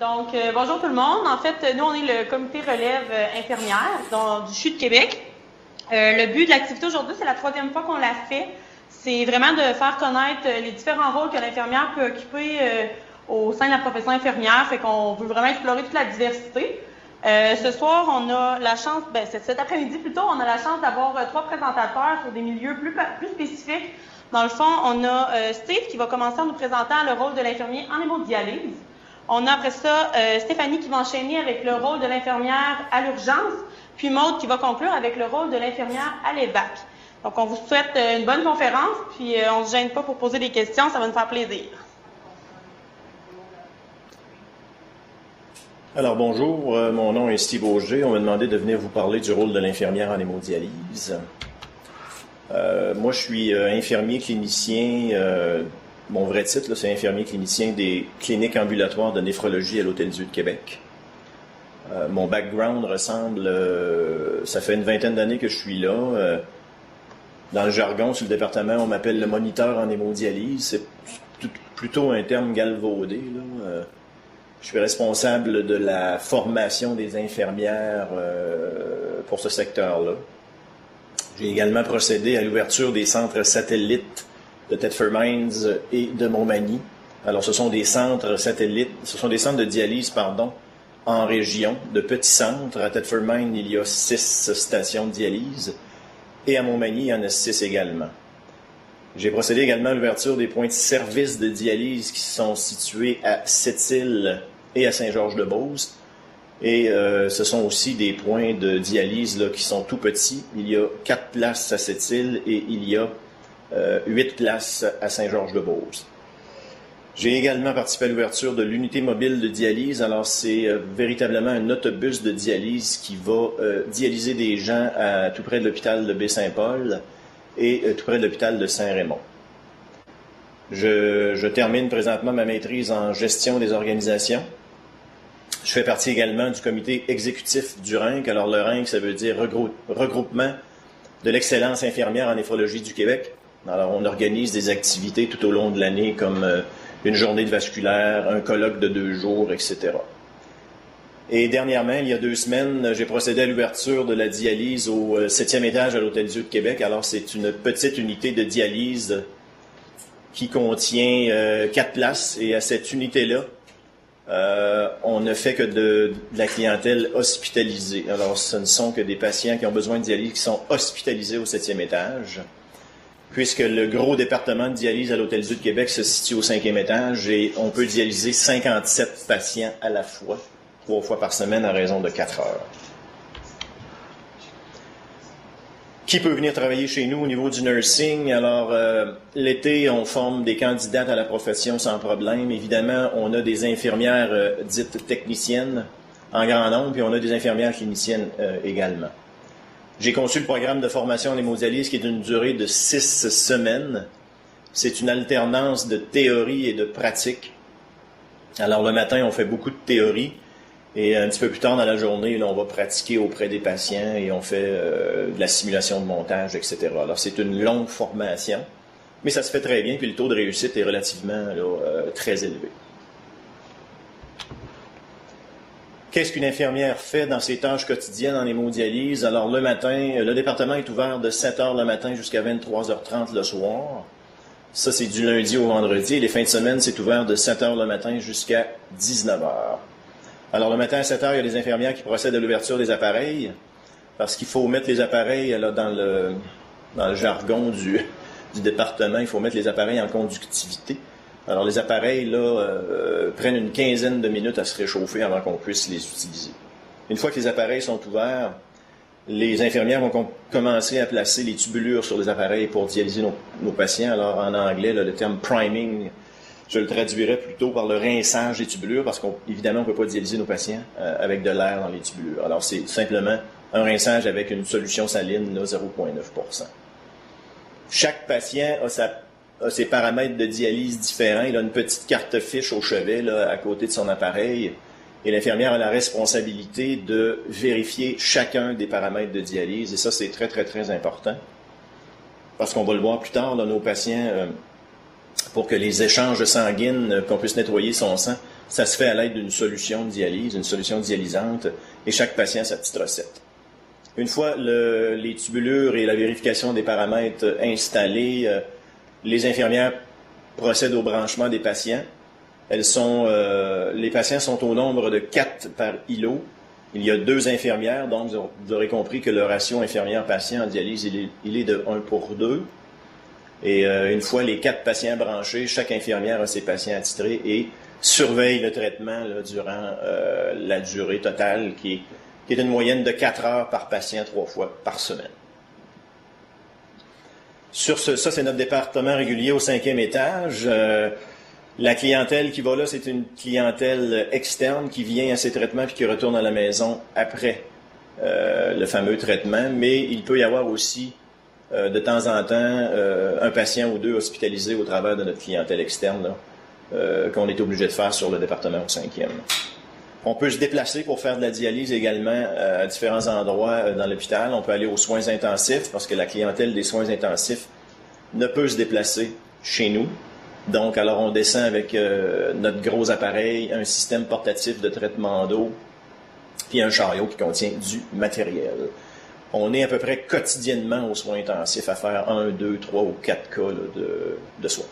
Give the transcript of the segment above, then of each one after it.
Bonjour tout le monde. En fait, nous, on est le comité relève infirmière du CHU de Québec. Le but de l'activité aujourd'hui, c'est la 3e fois qu'on la fait. C'est vraiment de faire connaître les différents rôles que l'infirmière peut occuper au sein de la profession infirmière. Fait qu'on veut vraiment explorer toute la diversité. Ce soir, on a la chance, cet après-midi plutôt, on a la chance d'avoir 3 présentateurs sur des milieux plus spécifiques. Dans le fond, on a Steve qui va commencer en nous présentant le rôle de l'infirmier en hémodialyse. On a après ça Stéphanie qui va enchaîner avec le rôle de l'infirmière à l'urgence, puis Maude qui va conclure avec le rôle de l'infirmière à l'EVAC. Donc, on vous souhaite une bonne conférence, puis on ne se gêne pas pour poser des questions, ça va nous faire plaisir. Alors bonjour, mon nom est Steve Auger. On m'a demandé de venir vous parler du rôle de l'infirmière en hémodialyse. Moi, je suis infirmier clinicien. Mon vrai titre, là, c'est infirmier clinicien des cliniques ambulatoires de néphrologie à l'Hôtel-Dieu de Québec. Mon background ressemble... ça fait une 20aine d'années que je suis là. Dans le jargon, sur le département, on m'appelle le moniteur en hémodialyse. C'est plutôt un terme galvaudé, là. Je suis responsable de la formation des infirmières pour ce secteur-là. J'ai également procédé à l'ouverture des centres satellites de Thetford Mines et de Montmagny. Alors, ce sont des centres satellites, ce sont des centres de dialyse, en région, de petits centres. À Thetford Mines, il y a 6 stations de dialyse et à Montmagny, il y en a 6 également. J'ai procédé également à l'ouverture des points de service de dialyse qui sont situés à Sept-Îles et à Saint-Georges-de-Beauce. Et ce sont aussi des points de dialyse là, qui sont tout petits. Il y a 4 places à Sept-Îles et il y a 8 places à Saint-Georges-de-Beauce. J'ai également participé à l'ouverture de l'unité mobile de dialyse. Alors, c'est véritablement un autobus de dialyse qui va dialyser des gens tout près de l'hôpital de Baie-Saint-Paul et tout près de l'hôpital de Saint-Raymond. Je termine présentement ma maîtrise en gestion des organisations. Je fais partie également du comité exécutif du RINC. Alors, le RINC, ça veut dire regroupement de l'excellence infirmière en néphrologie du Québec. Alors, on organise des activités tout au long de l'année comme une journée de vasculaire, un colloque de 2 jours, etc. Et dernièrement, il y a 2 semaines, j'ai procédé à l'ouverture de la dialyse au 7e étage à l'Hôtel-Dieu de Québec. Alors, c'est une petite unité de dialyse qui contient 4 places. Et à cette unité-là, on ne fait que de la clientèle hospitalisée. Alors, ce ne sont que des patients qui ont besoin de dialyse qui sont hospitalisés au 7e étage. Puisque le gros département de dialyse à l'Hôtel-Dieu de Québec se situe au 5e étage et on peut dialyser 57 patients à la fois, 3 fois par semaine à raison de 4 heures. Qui peut venir travailler chez nous au niveau du nursing? Alors, l'été, on forme des candidates à la profession sans problème. Évidemment, on a des infirmières dites techniciennes en grand nombre, puis on a des infirmières cliniciennes également. J'ai conçu le programme de formation en hémodialyse qui est d'une durée de 6 semaines. C'est une alternance de théorie et de pratique. Alors, le matin, on fait beaucoup de théorie. Et un petit peu plus tard dans la journée, là, on va pratiquer auprès des patients et on fait de la simulation de montage, etc. Alors, c'est une longue formation, mais ça se fait très bien, puis le taux de réussite est relativement très élevé. Qu'est-ce qu'une infirmière fait dans ses tâches quotidiennes en hémodialyse? Alors, le matin, le département est ouvert de 7 h le matin jusqu'à 23h30 le soir. Ça, c'est du lundi au vendredi. Et les fins de semaine, c'est ouvert de 7 h le matin jusqu'à 19 h. Alors, le matin à 7 h, il y a des infirmières qui procèdent à l'ouverture des appareils, parce qu'il faut mettre les appareils là, dans le jargon du département, il faut mettre les appareils en conductivité. Alors, les appareils là prennent une quinzaine de minutes à se réchauffer avant qu'on puisse les utiliser. Une fois que les appareils sont ouverts, les infirmières vont commencer à placer les tubulures sur les appareils pour dialyser nos patients. Alors, en anglais, là, le terme priming, je le traduirais plutôt par le rinçage des tubulures, parce qu'évidemment, on ne peut pas dialyser nos patients avec de l'air dans les tubulures. Alors, c'est simplement un rinçage avec une solution saline, 0,9%. Chaque patient a ses paramètres de dialyse différents. Il a une petite carte fiche au chevet, là, à côté de son appareil. Et l'infirmière a la responsabilité de vérifier chacun des paramètres de dialyse. Et ça, c'est très, très, très important. Parce qu'on va le voir plus tard, là, nos patients, pour que les échanges sanguines, qu'on puisse nettoyer son sang, Ça se fait à l'aide d'une solution de dialyse, une solution dialysante, et chaque patient a sa petite recette. Une fois les tubulures et la vérification des paramètres installés, les infirmières procèdent au branchement des patients. Les patients sont au nombre de 4 par îlot. Il y a 2 infirmières, donc vous aurez compris que le ratio infirmière-patient en dialyse, il est de 1 pour 2. Et une fois les 4 patients branchés, chaque infirmière a ses patients attitrés et surveille le traitement là, durant la durée totale qui est une moyenne de 4 heures par patient 3 fois par semaine. Ça, c'est notre département régulier au 5e étage. La clientèle qui va là, c'est une clientèle externe qui vient à ses traitements puis qui retourne à la maison après le fameux traitement. Mais il peut y avoir aussi, de temps en temps, un patient ou 2 hospitalisés au travers de notre clientèle externe là, qu'on est obligé de faire sur le département au 5e. On peut se déplacer pour faire de la dialyse également à différents endroits dans l'hôpital. On peut aller aux soins intensifs parce que la clientèle des soins intensifs ne peut se déplacer chez nous. Donc, alors on descend avec notre gros appareil, un système portatif de traitement d'eau, puis un chariot qui contient du matériel. On est à peu près quotidiennement aux soins intensifs à faire 1, 2, 3 ou 4 cas là, de soins.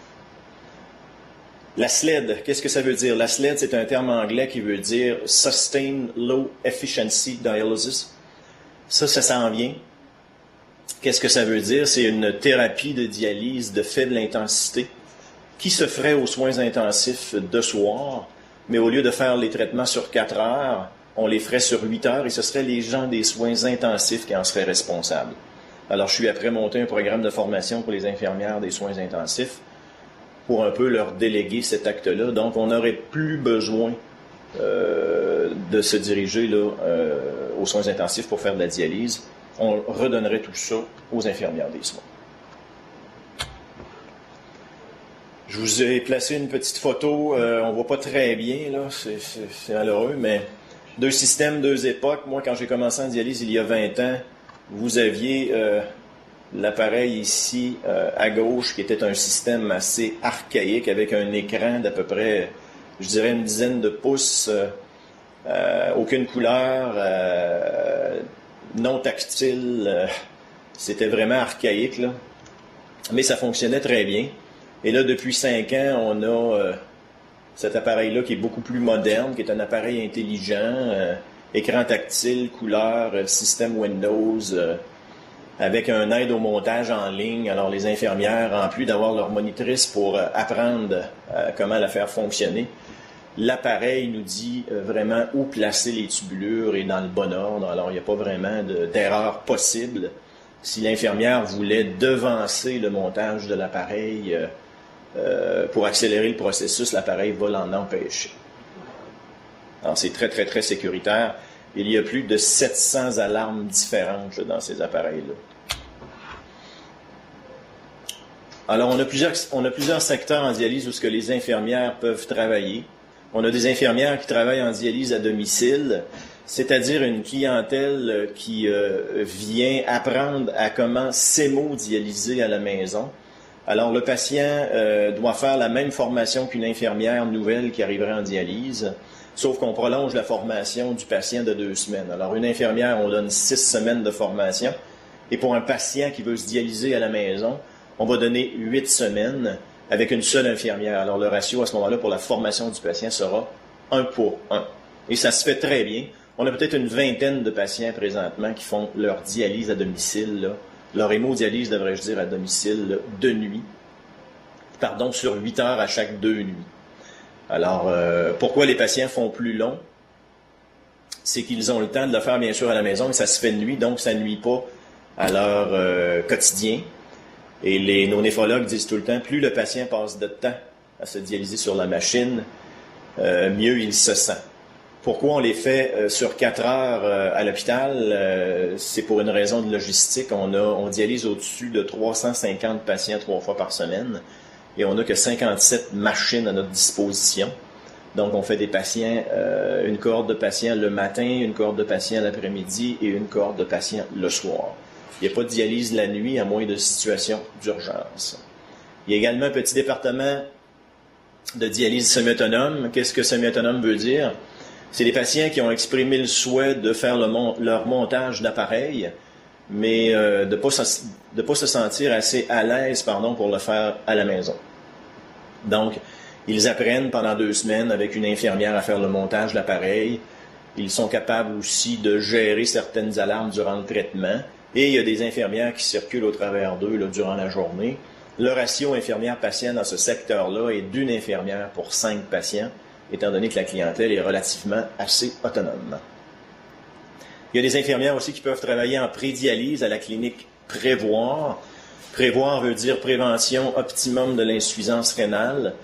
La SLED, qu'est-ce que ça veut dire? La SLED, c'est un terme anglais qui veut dire Sustained Low Efficiency Dialysis. Ça s'en vient. Qu'est-ce que ça veut dire? C'est une thérapie de dialyse de faible intensité qui se ferait aux soins intensifs de soir, mais au lieu de faire les traitements sur 4 heures, on les ferait sur 8 heures et ce seraient les gens des soins intensifs qui en seraient responsables. Alors, je suis après monter un programme de formation pour les infirmières des soins intensifs pour un peu leur déléguer cet acte-là. Donc, on n'aurait plus besoin de se diriger là, aux soins intensifs pour faire de la dialyse. On redonnerait tout ça aux infirmières des soins. Je vous ai placé une petite photo, on ne voit pas très bien, là, c'est malheureux, mais 2 systèmes, 2 époques. Moi, quand j'ai commencé en dialyse il y a 20 ans, vous aviez l'appareil ici à gauche qui était un système assez archaïque avec un écran d'à peu près, je dirais, une dizaine de pouces, aucune couleur, non tactile, c'était vraiment archaïque, là. Mais ça fonctionnait très bien. Et là, depuis 5 ans, on a cet appareil-là qui est beaucoup plus moderne, qui est un appareil intelligent, écran tactile, couleur, système Windows, avec un aide au montage en ligne. Alors, les infirmières, en plus d'avoir leur monitrice pour apprendre comment la faire fonctionner, l'appareil nous dit vraiment où placer les tubulures et dans le bon ordre. Alors, il n'y a pas vraiment d'erreur possible. Si l'infirmière voulait devancer le montage de l'appareil pour accélérer le processus, l'appareil va l'en empêcher. Alors, c'est très, très, très sécuritaire. Il y a plus de 700 alarmes différentes dans ces appareils-là. Alors, on a plusieurs secteurs en dialyse où ce que les infirmières peuvent travailler. On a des infirmières qui travaillent en dialyse à domicile, c'est-à-dire une clientèle qui vient apprendre à comment s'hémodialyser à la maison. Alors, le patient doit faire la même formation qu'une infirmière nouvelle qui arriverait en dialyse, sauf qu'on prolonge la formation du patient de 2 semaines. Alors, une infirmière, on donne 6 semaines de formation, et pour un patient qui veut se dialyser à la maison, on va donner 8 semaines avec une seule infirmière. Alors, le ratio à ce moment-là pour la formation du patient sera 1 pour 1. Et ça se fait très bien. On a peut-être une vingtaine de patients présentement qui font leur dialyse à domicile, là. Leur hémodialyse, devrais-je dire, à domicile, là, de nuit. Pardon, sur 8 heures à chaque 2 nuits. Alors, pourquoi les patients font plus long? C'est qu'ils ont le temps de le faire, bien sûr, à la maison, et ça se fait de nuit, donc ça ne nuit pas à leur quotidien. Et nos néphrologues disent tout le temps, plus le patient passe de temps à se dialyser sur la machine, mieux il se sent. Pourquoi on les fait sur 4 heures à l'hôpital? C'est pour une raison de logistique. On dialyse au-dessus de 350 patients 3 fois par semaine et on n'a que 57 machines à notre disposition. Donc, on fait des patients, une cohorte de patients le matin, une cohorte de patients l'après-midi et une cohorte de patients le soir. Il n'y a pas de dialyse la nuit à moins de situations d'urgence. Il y a également un petit département de dialyse semi-autonome. Qu'est-ce que semi-autonome veut dire? C'est des patients qui ont exprimé le souhait de faire leur montage d'appareil, mais de ne pas se sentir assez à l'aise pour le faire à la maison. Donc, ils apprennent pendant 2 semaines avec une infirmière à faire le montage de l'appareil. Ils sont capables aussi de gérer certaines alarmes durant le traitement. Et il y a des infirmières qui circulent au travers d'eux durant la journée. Le ratio infirmière-patient dans ce secteur-là est d'1 infirmière pour 5 patients, étant donné que la clientèle est relativement assez autonome. Il y a des infirmières aussi qui peuvent travailler en prédialyse à la clinique Prévoir. Prévoir veut dire prévention optimum de l'insuffisance rénale.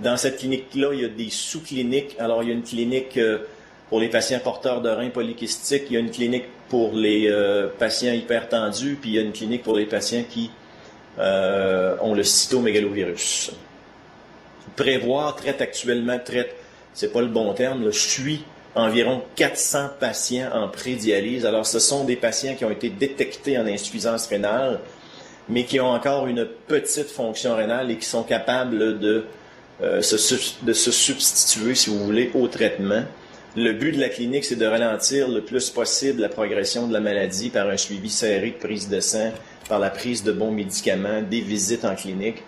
Dans cette clinique-là, il y a des sous-cliniques. Alors, il y a une clinique pour les patients porteurs de reins polykystiques, il y a une clinique pour les patients hypertendus, puis il y a une clinique pour les patients qui ont le cytomégalovirus. Prévoir c'est pas le bon terme, suit environ 400 patients en prédialyse. Alors, ce sont des patients qui ont été détectés en insuffisance rénale, mais qui ont encore une petite fonction rénale et qui sont capables de se substituer, si vous voulez, au traitement. Le but de la clinique, c'est de ralentir le plus possible la progression de la maladie par un suivi serré de prise de sang, par la prise de bons médicaments, des visites en clinique.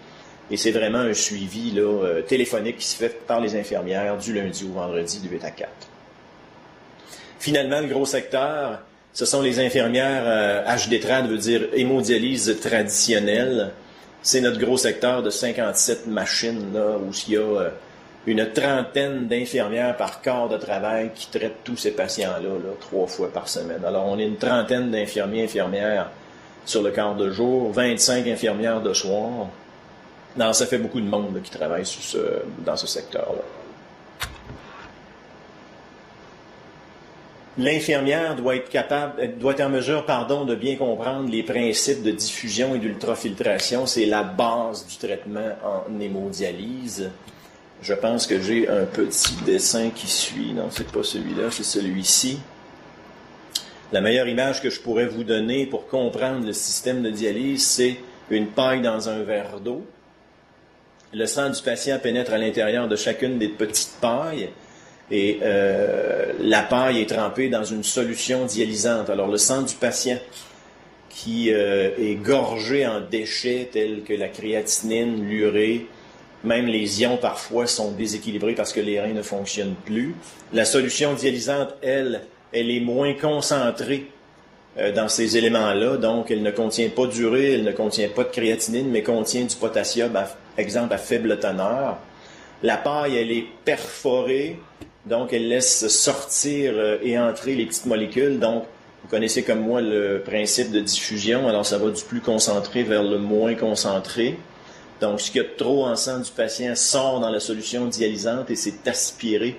Et c'est vraiment un suivi téléphonique qui se fait par les infirmières du lundi au vendredi de 8 à 4. Finalement, le gros secteur, ce sont les infirmières HD-TRAD, veut dire hémodialyse traditionnelle. C'est notre gros secteur de 57 machines, où il y a une trentaine d'infirmières par quart de travail qui traitent tous ces patients-là 3 fois par semaine. Alors, on est une trentaine d'infirmières sur le quart de jour, 25 infirmières de soir. Non, ça fait beaucoup de monde qui travaille dans ce secteur-là. L'infirmière doit être en mesure, de bien comprendre les principes de diffusion et d'ultrafiltration. C'est la base du traitement en hémodialyse. Je pense que j'ai un petit dessin qui suit. Non, c'est pas celui-là, c'est celui-ci. La meilleure image que je pourrais vous donner pour comprendre le système de dialyse, c'est une paille dans un verre d'eau. Le sang du patient pénètre à l'intérieur de chacune des petites pailles et la paille est trempée dans une solution dialysante. Alors, le sang du patient qui est gorgé en déchets tels que la créatinine, l'urée, même les ions parfois sont déséquilibrés parce que les reins ne fonctionnent plus. La solution dialysante, elle est moins concentrée dans ces éléments-là, donc elle ne contient pas d'urée, elle ne contient pas de créatinine, mais contient du potassium, exemple à faible teneur. La paille, elle est perforée, donc elle laisse sortir et entrer les petites molécules. Donc, vous connaissez comme moi le principe de diffusion, alors ça va du plus concentré vers le moins concentré. Donc, ce qu'il y a de trop en sang du patient sort dans la solution dialysante et c'est aspiré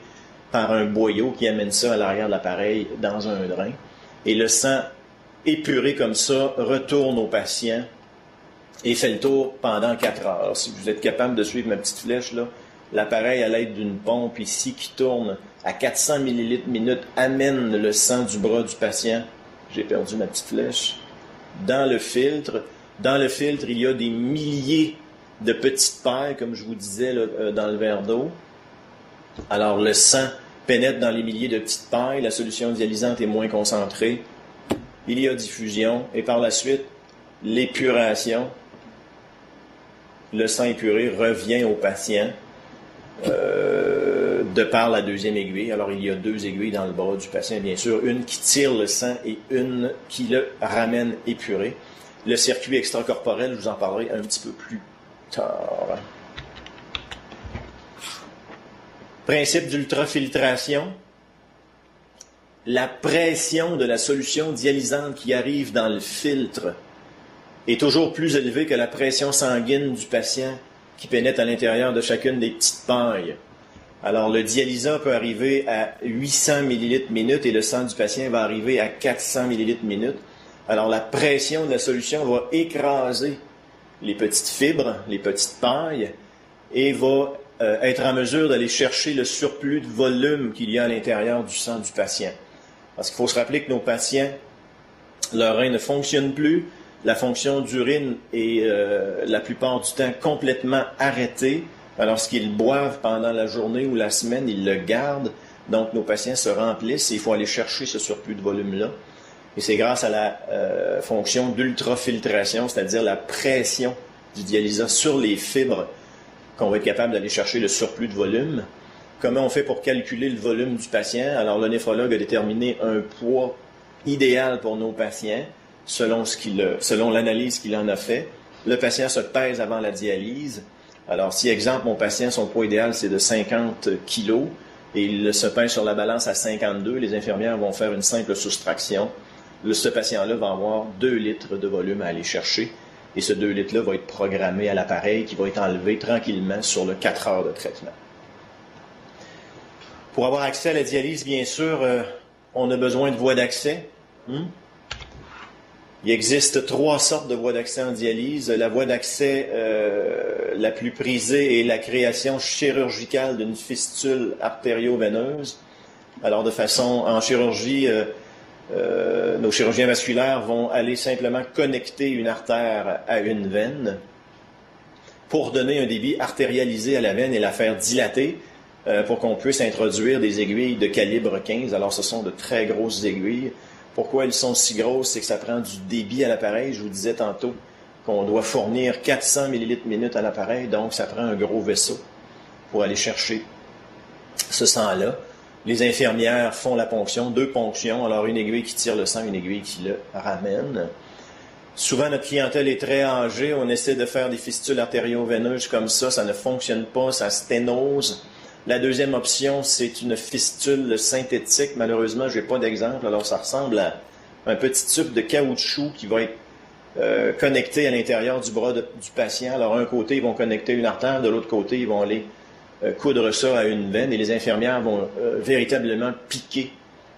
par un boyau qui amène ça à l'arrière de l'appareil dans un drain. Et le sang épuré comme ça retourne au patient et fait le tour pendant 4 heures. Si vous êtes capable de suivre ma petite flèche, l'appareil à l'aide d'une pompe ici qui tourne à 400 ml minute amène le sang du bras du patient. J'ai perdu ma petite flèche. Dans le filtre. Dans le filtre, il y a des milliers de petites pailles, comme je vous disais, dans le verre d'eau. Alors, le sang pénètre dans les milliers de petites pailles, la solution dialysante est moins concentrée, il y a diffusion, et par la suite, l'épuration. Le sang épuré revient au patient de par la deuxième aiguille. Alors, il y a 2 aiguilles dans le bras du patient, bien sûr, une qui tire le sang et une qui le ramène épuré. Le circuit extracorporel, je vous en parlerai un petit peu plus tard. Principe d'ultrafiltration. La pression de la solution dialysante qui arrive dans le filtre est toujours plus élevée que la pression sanguine du patient qui pénètre à l'intérieur de chacune des petites pailles. Alors, le dialysat peut arriver à 800 ml minute et le sang du patient va arriver à 400 ml minute. Alors, la pression de la solution va écraser les petites fibres, les petites pailles, et va être en mesure d'aller chercher le surplus de volume qu'il y a à l'intérieur du sang du patient. Parce qu'il faut se rappeler que nos patients, leur rein ne fonctionne plus, la fonction d'urine est la plupart du temps complètement arrêtée. Alors, ce qu'ils boivent pendant la journée ou la semaine, ils le gardent. Donc, nos patients se remplissent et il faut aller chercher ce surplus de volume-là. Et c'est grâce à la fonction d'ultrafiltration, c'est-à-dire la pression du dialysat sur les fibres, qu'on va être capable d'aller chercher le surplus de volume. Comment on fait pour calculer le volume du patient? Alors, le néphrologue a déterminé un poids idéal pour nos patients, selon l'analyse qu'il en a fait. Le patient se pèse avant la dialyse. Alors, si, exemple, mon patient, son poids idéal, c'est de 50 kg, et il se pèse sur la balance à 52, les infirmières vont faire une simple soustraction. Ce patient-là va avoir 2 litres de volume à aller chercher, et ce 2 litres-là va être programmé à l'appareil qui va être enlevé tranquillement sur le 4 heures de traitement. Pour avoir accès à la dialyse, bien sûr, on a besoin de voies d'accès. Il existe 3 sortes de voies d'accès en dialyse. La voie d'accès la plus prisée est la création chirurgicale d'une fistule artério-veineuse. Alors, en chirurgie, nos chirurgiens vasculaires vont aller simplement connecter une artère à une veine pour donner un débit artérialisé à la veine et la faire dilater pour qu'on puisse introduire des aiguilles de calibre 15. Alors, ce sont de très grosses aiguilles. Pourquoi elles sont si grosses? C'est que ça prend du débit à l'appareil. Je vous disais tantôt qu'on doit fournir 400 ml/minute à l'appareil, donc ça prend un gros vaisseau pour aller chercher ce sang-là. Les infirmières font la ponction, 2 ponctions, alors une aiguille qui tire le sang, une aiguille qui le ramène. Souvent, notre clientèle est très âgée. On essaie de faire des fistules artério-veineuses comme ça ne fonctionne pas, ça sténose. La deuxième option, c'est une fistule synthétique. Malheureusement, je n'ai pas d'exemple. Alors, ça ressemble à un petit tube de caoutchouc qui va être connecté à l'intérieur du bras du patient. Alors, un côté, ils vont connecter une artère, de l'autre côté, ils vont aller coudre ça à une veine et les infirmières vont véritablement piquer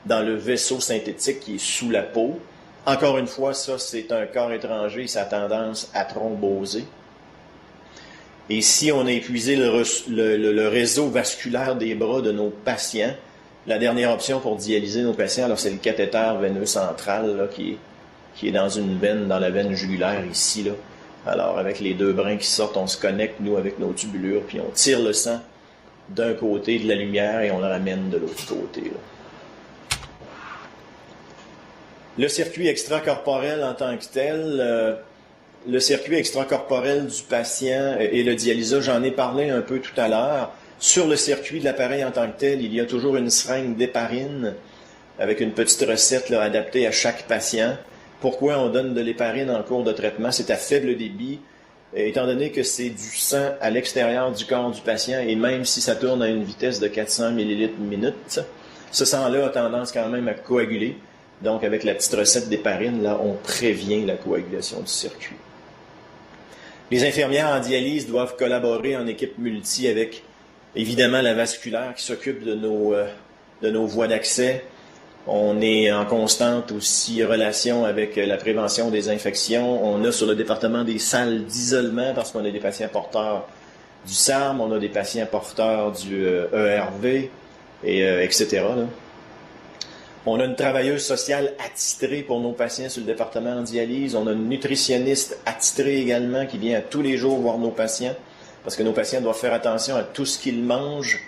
dans le vaisseau synthétique qui est sous la peau. Encore une fois, ça, c'est un corps étranger, ça a tendance à thromboser. Et si on a épuisé le réseau vasculaire des bras de nos patients, la dernière option pour dialyser nos patients, alors c'est le cathéter veineux central là, qui est dans une veine, dans la veine jugulaire ici. Là. Alors avec les 2 brins qui sortent, on se connecte, nous, avec nos tubulures, puis on tire le sang d'un côté de la lumière et on le ramène de l'autre côté. Là. Le circuit extracorporel en tant que tel... le circuit extracorporel du patient et le dialysat, j'en ai parlé un peu tout à l'heure. Sur le circuit de l'appareil en tant que tel, il y a toujours une seringue d'héparine avec une petite recette là, adaptée à chaque patient. Pourquoi on donne de l'héparine en cours de traitement? C'est à faible débit, étant donné que c'est du sang à l'extérieur du corps du patient et même si ça tourne à une vitesse de 400 ml/minute, ce sang-là a tendance quand même à coaguler. Donc, avec la petite recette d'héparine, là, on prévient la coagulation du circuit. Les infirmières en dialyse doivent collaborer en équipe multi avec, évidemment, la vasculaire qui s'occupe de nos voies d'accès. On est en constante aussi relation avec la prévention des infections. On a sur le département des salles d'isolement parce qu'on a des patients porteurs du SARM, on a des patients porteurs du ERV, etc. Là. On a une travailleuse sociale attitrée pour nos patients sur le département en dialyse. On a une nutritionniste attitrée également qui vient à tous les jours voir nos patients parce que nos patients doivent faire attention à tout ce qu'ils mangent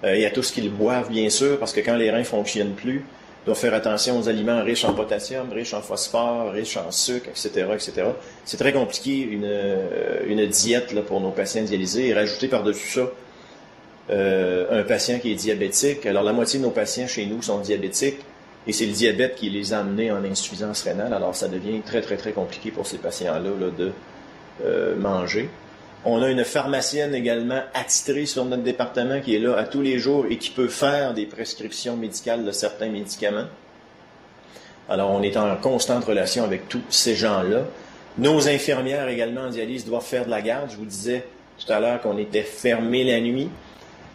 et à tout ce qu'ils boivent, bien sûr, parce que quand les reins ne fonctionnent plus, ils doivent faire attention aux aliments riches en potassium, riches en phosphore, riches en sucre, etc., etc. C'est très compliqué, une diète là, pour nos patients dialysés et rajouter par-dessus ça un patient qui est diabétique. Alors, la moitié de nos patients chez nous sont diabétiques et c'est le diabète qui les a amenés en insuffisance rénale. Alors, ça devient très, très, très compliqué pour ces patients-là là, de manger. On a une pharmacienne également attitrée sur notre département qui est là à tous les jours et qui peut faire des prescriptions médicales de certains médicaments. Alors, on est en constante relation avec tous ces gens-là. Nos infirmières également en dialyse doivent faire de la garde. Je vous disais tout à l'heure qu'on était fermé la nuit.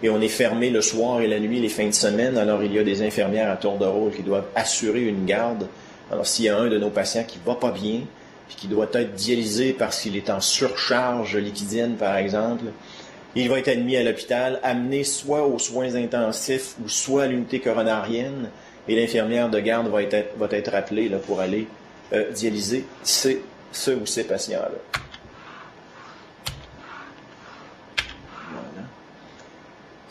Et on est fermé le soir et la nuit, les fins de semaine. Alors, il y a des infirmières à tour de rôle qui doivent assurer une garde. Alors, s'il y a un de nos patients qui ne va pas bien, puis qui doit être dialysé parce qu'il est en surcharge liquidienne, par exemple, il va être admis à l'hôpital, amené soit aux soins intensifs ou soit à l'unité coronarienne. Et l'infirmière de garde va être appelée là, pour aller dialyser ce ou ces patients-là.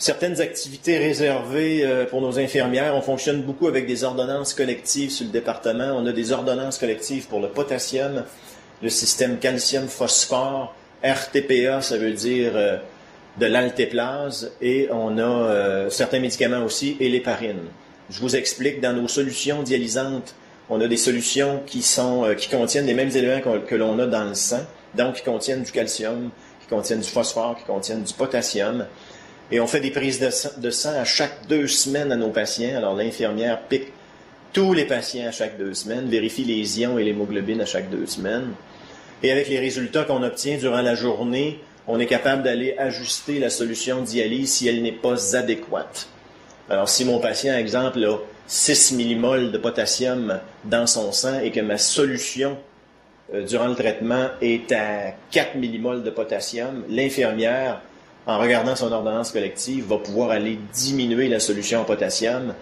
Certaines activités réservées pour nos infirmières, on fonctionne beaucoup avec des ordonnances collectives sur le département. On a des ordonnances collectives pour le potassium, le système calcium-phosphore, RTPA, ça veut dire de l'altéplase, et on a certains médicaments aussi, et l'héparine. Je vous explique, dans nos solutions dialysantes, on a des solutions qui contiennent les mêmes éléments que l'on a dans le sang, donc qui contiennent du calcium, qui contiennent du phosphore, qui contiennent du potassium. Et on fait des prises de sang à chaque 2 semaines à nos patients. Alors l'infirmière pique tous les patients à chaque 2 semaines, vérifie les ions et l'hémoglobine à chaque 2 semaines. Et avec les résultats qu'on obtient durant la journée, on est capable d'aller ajuster la solution de dialyse si elle n'est pas adéquate. Alors si mon patient, exemple, a 6 millimoles de potassium dans son sang et que ma solution durant le traitement est à 4 millimoles de potassium, l'infirmière, en regardant son ordonnance collective, va pouvoir aller diminuer la solution en potassium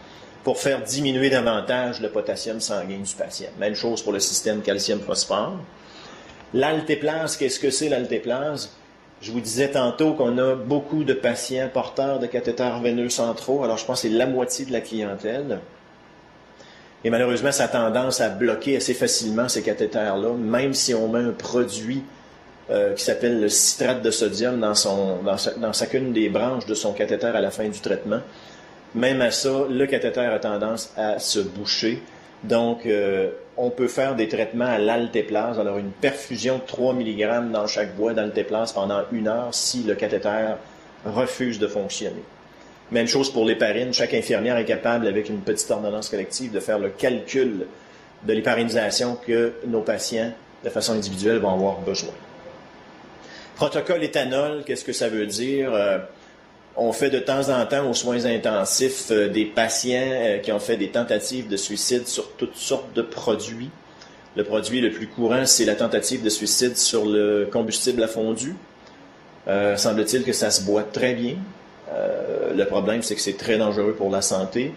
pour faire diminuer davantage le potassium sanguin du patient. Même chose pour le système calcium-phosphore. L'altéplase, qu'est-ce que c'est l'altéplase? Je vous disais tantôt qu'on a beaucoup de patients porteurs de cathéters veineux centraux. Alors, je pense que c'est la moitié de la clientèle. Et malheureusement, ça a tendance à bloquer assez facilement ces cathéters-là, même si on met un produit qui s'appelle le citrate de sodium dans chacune des branches de son cathéter à la fin du traitement. Même à ça, le cathéter a tendance à se boucher. Donc, on peut faire des traitements à l'altéplase, alors une perfusion de 3 mg dans chaque voie d'altéplase pendant 1 heure si le cathéter refuse de fonctionner. Même chose pour l'héparine. Chaque infirmière est capable, avec une petite ordonnance collective, de faire le calcul de l'héparinisation que nos patients, de façon individuelle, vont avoir besoin. Protocole éthanol, qu'est-ce que ça veut dire? On fait de temps en temps aux soins intensifs des patients qui ont fait des tentatives de suicide sur toutes sortes de produits. Le produit le plus courant, c'est la tentative de suicide sur le combustible à fondu. Semble-t-il que ça se boit très bien. Le problème, c'est que c'est très dangereux pour la santé.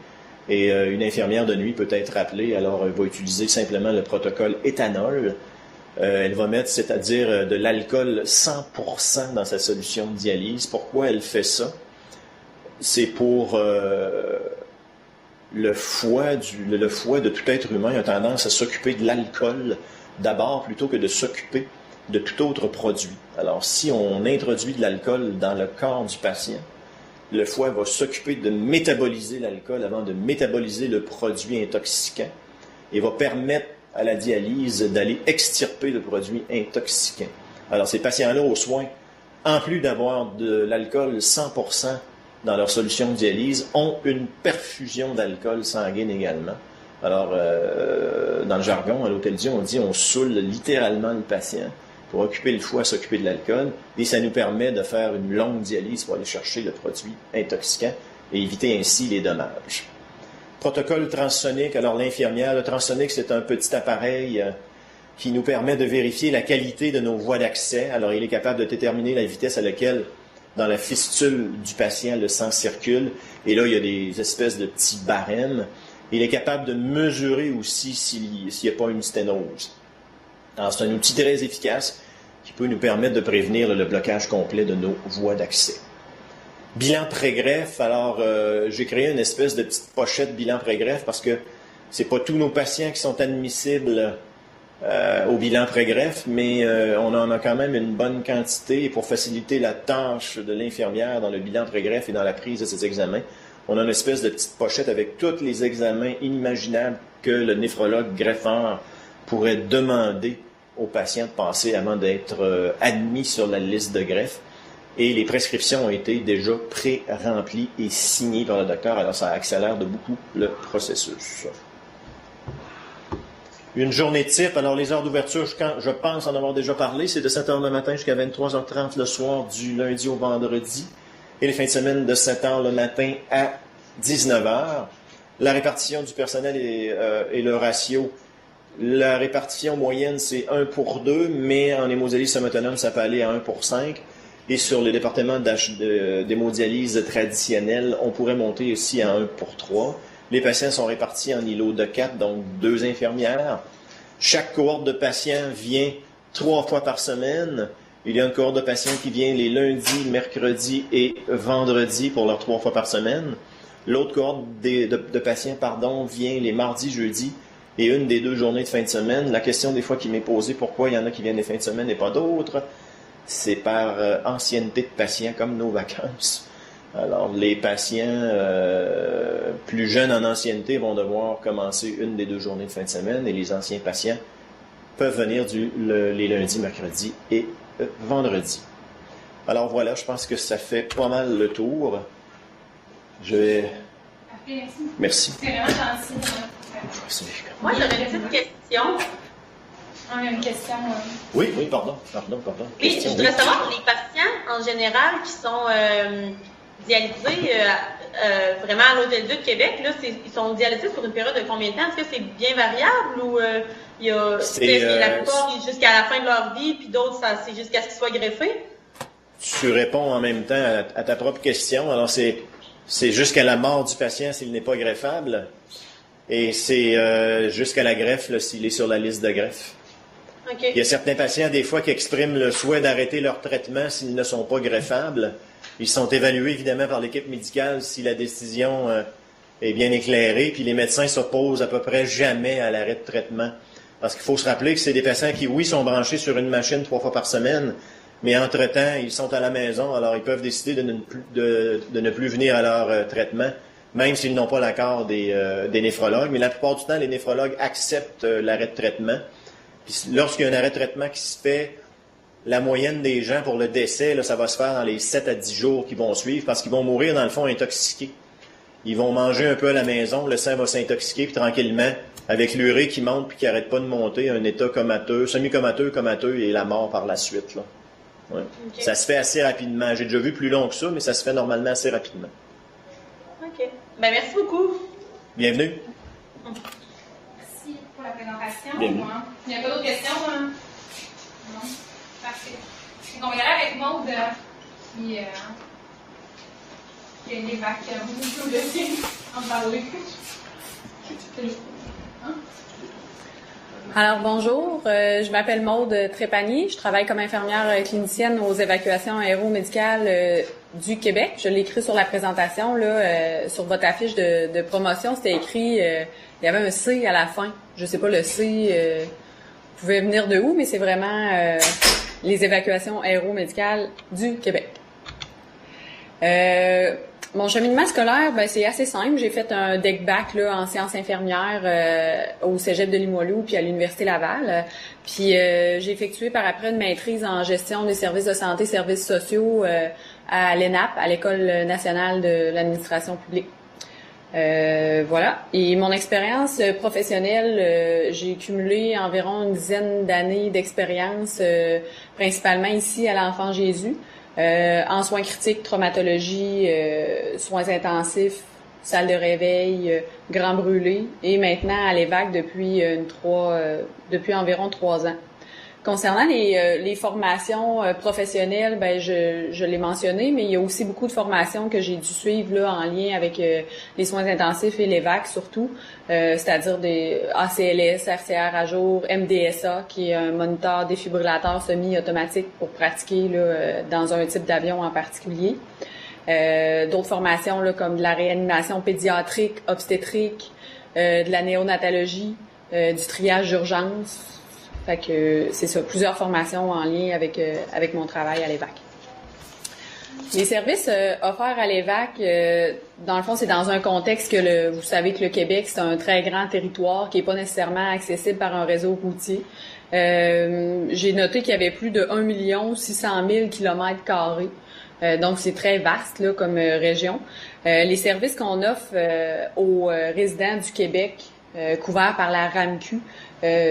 Et une infirmière de nuit peut être appelée, alors elle va utiliser simplement le protocole éthanol. Elle va mettre, c'est-à-dire de l'alcool 100% dans sa solution de dialyse. Pourquoi elle fait ça? C'est pour le foie de tout être humain a tendance à s'occuper de l'alcool d'abord plutôt que de s'occuper de tout autre produit. Alors, si on introduit de l'alcool dans le corps du patient, le foie va s'occuper de métaboliser l'alcool avant de métaboliser le produit intoxicant et va permettre à la dialyse d'aller extirper le produit intoxicant. Alors, ces patients-là, aux soins, en plus d'avoir de l'alcool 100% dans leur solution de dialyse, ont une perfusion d'alcool sanguine également. Alors, dans le jargon, à l'Hôtel-Dieu, on dit on saoule littéralement le patient pour occuper le foie, s'occuper de l'alcool, et ça nous permet de faire une longue dialyse pour aller chercher le produit intoxicant et éviter ainsi les dommages. Protocole transsonique, alors l'infirmière, le transsonique, c'est un petit appareil qui nous permet de vérifier la qualité de nos voies d'accès. Alors, il est capable de déterminer la vitesse à laquelle, dans la fistule du patient, le sang circule. Et là, il y a des espèces de petits barèmes. Il est capable de mesurer aussi s'il n'y a pas une sténose. Alors, c'est un outil très efficace qui peut nous permettre de prévenir le blocage complet de nos voies d'accès. Bilan pré-greffe, alors j'ai créé une espèce de petite pochette bilan pré-greffe parce que c'est pas tous nos patients qui sont admissibles au bilan pré-greffe, mais on en a quand même une bonne quantité et pour faciliter la tâche de l'infirmière dans le bilan pré-greffe et dans la prise de ces examens, on a une espèce de petite pochette avec tous les examens inimaginables que le néphrologue greffeur pourrait demander aux patients de passer avant d'être admis sur la liste de greffe. Et les prescriptions ont été déjà pré-remplies et signées par le docteur, alors ça accélère de beaucoup le processus. Une journée type, alors les heures d'ouverture, je pense en avoir déjà parlé, c'est de 7h le matin jusqu'à 23h30 le soir du lundi au vendredi, et les fins de semaine de 7h le matin à 19h. La répartition du personnel et le ratio, la répartition moyenne c'est 1/2, mais en hémodialyse semi-autonome, ça peut aller à 1/5. Et sur les départements d'hémodialyse traditionnels, on pourrait monter aussi à 1/3. Les patients sont répartis en îlots de 4, donc 2 infirmières. Chaque cohorte de patients vient 3 fois par semaine Il y a une cohorte de patients qui vient les lundis, mercredis et vendredis pour leurs 3 fois par semaine. L'autre cohorte de patients vient les mardis, jeudis et une des 2 journées de fin de semaine. La question des fois qui m'est posée, pourquoi il y en a qui viennent les fins de semaine et pas d'autres, c'est par ancienneté de patients comme nos vacances. Alors, les patients plus jeunes en ancienneté vont devoir commencer une des 2 journées de fin de semaine et les anciens patients peuvent venir les lundis, mercredis et vendredis. Alors voilà, je pense que ça fait pas mal le tour. Je vais... Merci. C'est vraiment gentil. Moi, j'avais une petite question. Il y a une question. Oui, pardon. Oui, je voudrais savoir, les patients, en général, qui sont dialysés vraiment à l'Hôtel-Dieu de Québec, là, ils sont dialysés pour une période de combien de temps? Est-ce que c'est bien variable ou la plupart jusqu'à la fin de leur vie, puis d'autres, c'est jusqu'à ce qu'ils soient greffés? Tu réponds en même temps à ta propre question. Alors, c'est jusqu'à la mort du patient s'il n'est pas greffable, et c'est jusqu'à la greffe là, s'il est sur la liste de greffe. Okay. Il y a certains patients, des fois, qui expriment le souhait d'arrêter leur traitement s'ils ne sont pas greffables. Ils sont évalués, évidemment, par l'équipe médicale si la décision est bien éclairée, puis les médecins s'opposent à peu près jamais à l'arrêt de traitement. Parce qu'il faut se rappeler que c'est des patients qui, oui, sont branchés sur une machine 3 fois par semaine, mais entre-temps, ils sont à la maison, alors ils peuvent décider de ne plus venir à leur traitement, même s'ils n'ont pas l'accord des néphrologues. Mais la plupart du temps, les néphrologues acceptent l'arrêt de traitement. Puis lorsqu'il y a un arrêt de traitement qui se fait, la moyenne des gens pour le décès, là, ça va se faire dans les 7 à 10 jours qui vont suivre, parce qu'ils vont mourir, dans le fond, intoxiqués. Ils vont manger un peu à la maison, le sang va s'intoxiquer, puis tranquillement, avec l'urée qui monte puis qui n'arrête pas de monter, un état comateux, semi-comateux, et la mort par la suite. Là. Ouais. Okay. Ça se fait assez rapidement. J'ai déjà vu plus long que ça, mais ça se fait normalement assez rapidement. OK. Ben, merci beaucoup. Bienvenue. Merci pour la présentation. Bienvenue. Il n'y a pas d'autres questions? Hein? Non? Parfait. Donc, on va y aller avec Maude, qui est l'évac. Vous pouvez en parler. Alors bonjour, je m'appelle Maude Trépanier, je travaille comme infirmière clinicienne aux évacuations aéromédicales du Québec. Je l'ai écrit sur la présentation, là, sur votre affiche de promotion, c'était écrit, il y avait un C à la fin. Je sais pas le C pouvait venir de où, mais c'est vraiment les évacuations aéromédicales du Québec. Mon cheminement scolaire, ben c'est assez simple. J'ai fait un DEC-Bac là en sciences infirmières au Cégep de Limoilou puis à l'Université Laval. Puis j'ai effectué par après une maîtrise en gestion des services de santé, services sociaux à l'ENAP, à l'École nationale de l'administration publique. Voilà. Et mon expérience professionnelle, j'ai cumulé environ une dizaine d'années d'expérience, principalement ici à l'Enfant Jésus. En soins critiques, traumatologie, soins intensifs, salle de réveil, grand brûlé, et maintenant à l'EVAC depuis environ 3 ans. Concernant les formations professionnelles, ben je l'ai mentionné, mais il y a aussi beaucoup de formations que j'ai dû suivre là en lien avec les soins intensifs et l'EVAC surtout, c'est-à-dire des ACLS, RCR à jour, MDSA qui est un moniteur défibrillateur semi-automatique pour pratiquer là dans un type d'avion en particulier. D'autres formations là comme de la réanimation pédiatrique, obstétrique, de la néonatologie, du triage d'urgence. Fait que c'est ça, plusieurs formations en lien avec mon travail à l'EVAC. Les services offerts à l'EVAC, dans le fond, c'est dans un contexte que vous savez que le Québec, c'est un très grand territoire qui est pas nécessairement accessible par un réseau routier. J'ai noté qu'il y avait plus de 1 600 000 km². Donc, c'est très vaste là, comme région. Les services qu'on offre aux résidents du Québec, couverts par la RAMQ,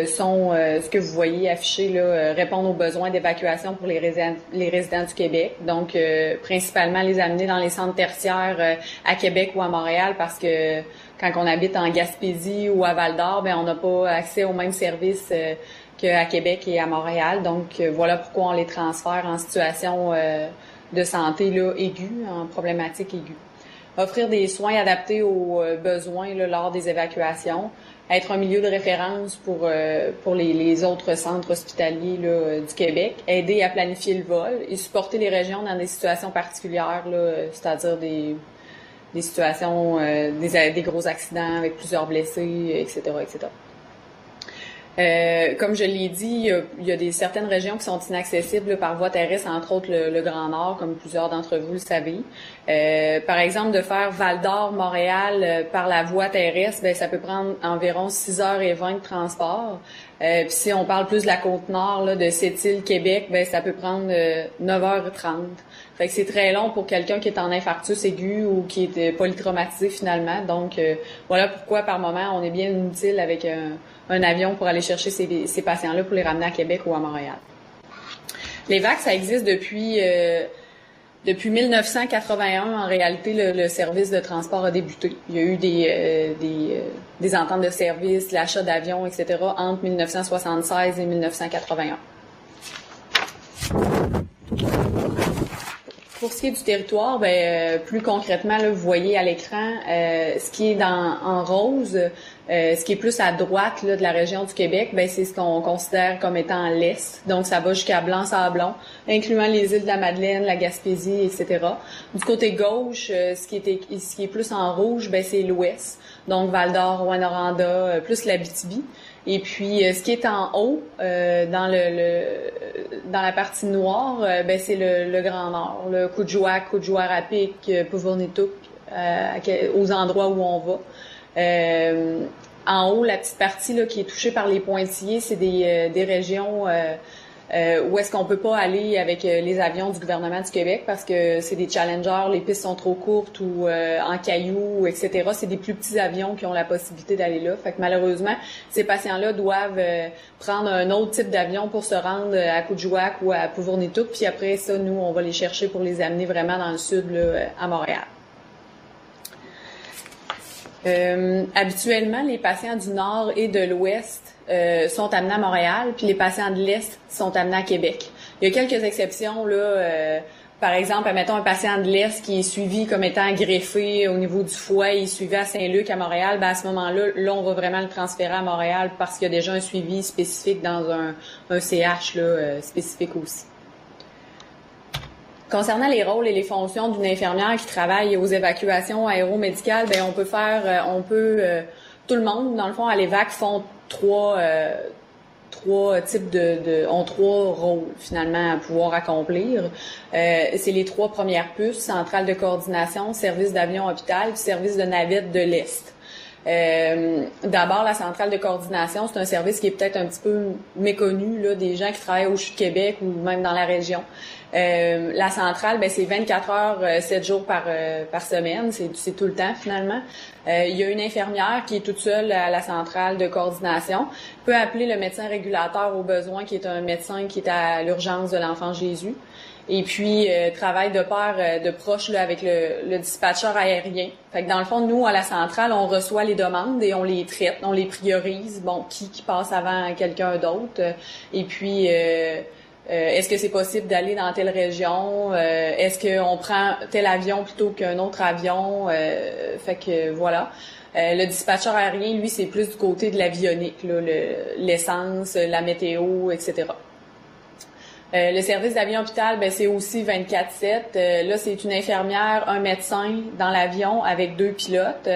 sont ce que vous voyez affiché là, répondre aux besoins d'évacuation pour les résidents du Québec. Donc, principalement les amener dans les centres tertiaires à Québec ou à Montréal parce que quand on habite en Gaspésie ou à Val-d'Or, ben on n'a pas accès aux mêmes services qu'à Québec et à Montréal. Donc, voilà pourquoi on les transfère en situation de santé là, aiguë, en problématique aiguë. offrir des soins adaptés aux besoins là, lors des évacuations, être un milieu de référence pour les autres centres hospitaliers là, du Québec, aider à planifier le vol et supporter les régions dans des situations particulières, là, c'est-à-dire des situations, des gros accidents avec plusieurs blessés, etc., etc. Comme je l'ai dit, il y a certaines régions qui sont inaccessibles là, par voie terrestre, entre autres le Grand Nord, comme plusieurs d'entre vous le savez. Par exemple, de faire Val-d'Or, Montréal par la voie terrestre, ben ça peut prendre environ 6h20 de transport. Puis si on parle plus de la Côte-Nord, là, de Sept-Îles, Québec, ben ça peut prendre 9h30. Fait que c'est très long pour quelqu'un qui est en infarctus aigu ou qui est polytraumatisé finalement. Donc voilà pourquoi par moment on est bien utile avec un avion pour aller chercher ces patients-là pour les ramener à Québec ou à Montréal. Les VAC, ça existe depuis 1981. En réalité, le service de transport a débuté. Il y a eu des ententes de service, l'achat d'avions, etc. entre 1976 et 1981. Pour ce qui est du territoire, plus concrètement, là, vous voyez à l'écran ce qui est en rose, ce qui est plus à droite là, de la région du Québec, c'est ce qu'on considère comme étant l'Est. Donc, ça va jusqu'à Blanc-Sablon, incluant les îles de la Madeleine, la Gaspésie, etc. Du côté gauche, ce qui est plus en rouge, c'est l'Ouest. Donc, Val-d'Or, Rouyn-Noranda, plus l'Abitibi. Et puis, ce qui est en haut, dans la partie noire, c'est le Grand Nord, le Coudjouac, Coudjouar-Apic, Puvurnituk, aux endroits où on va. En haut, la petite partie là qui est touchée par les pointillés, c'est des régions où est-ce qu'on peut pas aller avec les avions du gouvernement du Québec parce que c'est des Challengers, les pistes sont trop courtes ou en cailloux, etc. C'est des plus petits avions qui ont la possibilité d'aller là. Fait que malheureusement, ces patients-là doivent prendre un autre type d'avion pour se rendre à Coudjouac ou à Puvurnituk. Puis après ça, nous, on va les chercher pour les amener vraiment dans le sud, là, à Montréal. Habituellement, les patients du Nord et de l'Ouest sont amenés à Montréal, puis les patients de l'Est sont amenés à Québec. Il y a quelques exceptions, là. Par exemple, admettons un patient de l'Est qui est suivi comme étant greffé au niveau du foie, il est suivi à Saint-Luc, à Montréal, à ce moment-là, on va vraiment le transférer à Montréal parce qu'il y a déjà un suivi spécifique dans un CH là, spécifique aussi. Concernant les rôles et les fonctions d'une infirmière qui travaille aux évacuations aéromédicales, tout le monde, dans le fond, à l'EVAC, font trois types ont trois rôles, finalement, à pouvoir accomplir. C'est les trois premières puces, centrale de coordination, service d'avion hôpital, puis service de navette de l'Est. D'abord, la centrale de coordination, c'est un service qui est peut-être un petit peu méconnu là, des gens qui travaillent au CHU de Québec ou même dans la région. La centrale, c'est 24 heures, 7 jours par semaine, c'est tout le temps finalement. Il y a une infirmière qui est toute seule à la centrale de coordination, peut appeler le médecin régulateur au besoin, qui est un médecin qui est à l'urgence de l'enfant Jésus. Et puis, travaille de pair, de proche là, avec le dispatcheur aérien. Fait que dans le fond, nous, à la centrale, on reçoit les demandes et on les traite, on les priorise. Bon, qui passe avant quelqu'un d'autre. Et puis, est-ce que c'est possible d'aller dans telle région? Est-ce qu'on prend tel avion plutôt qu'un autre avion? Fait que voilà. Le dispatcheur aérien, lui, c'est plus du côté de l'avionique, là, l'essence, la météo, etc. Le service d'avion hôpital, c'est aussi 24/7. Là, c'est une infirmière, un médecin dans l'avion avec 2 pilotes.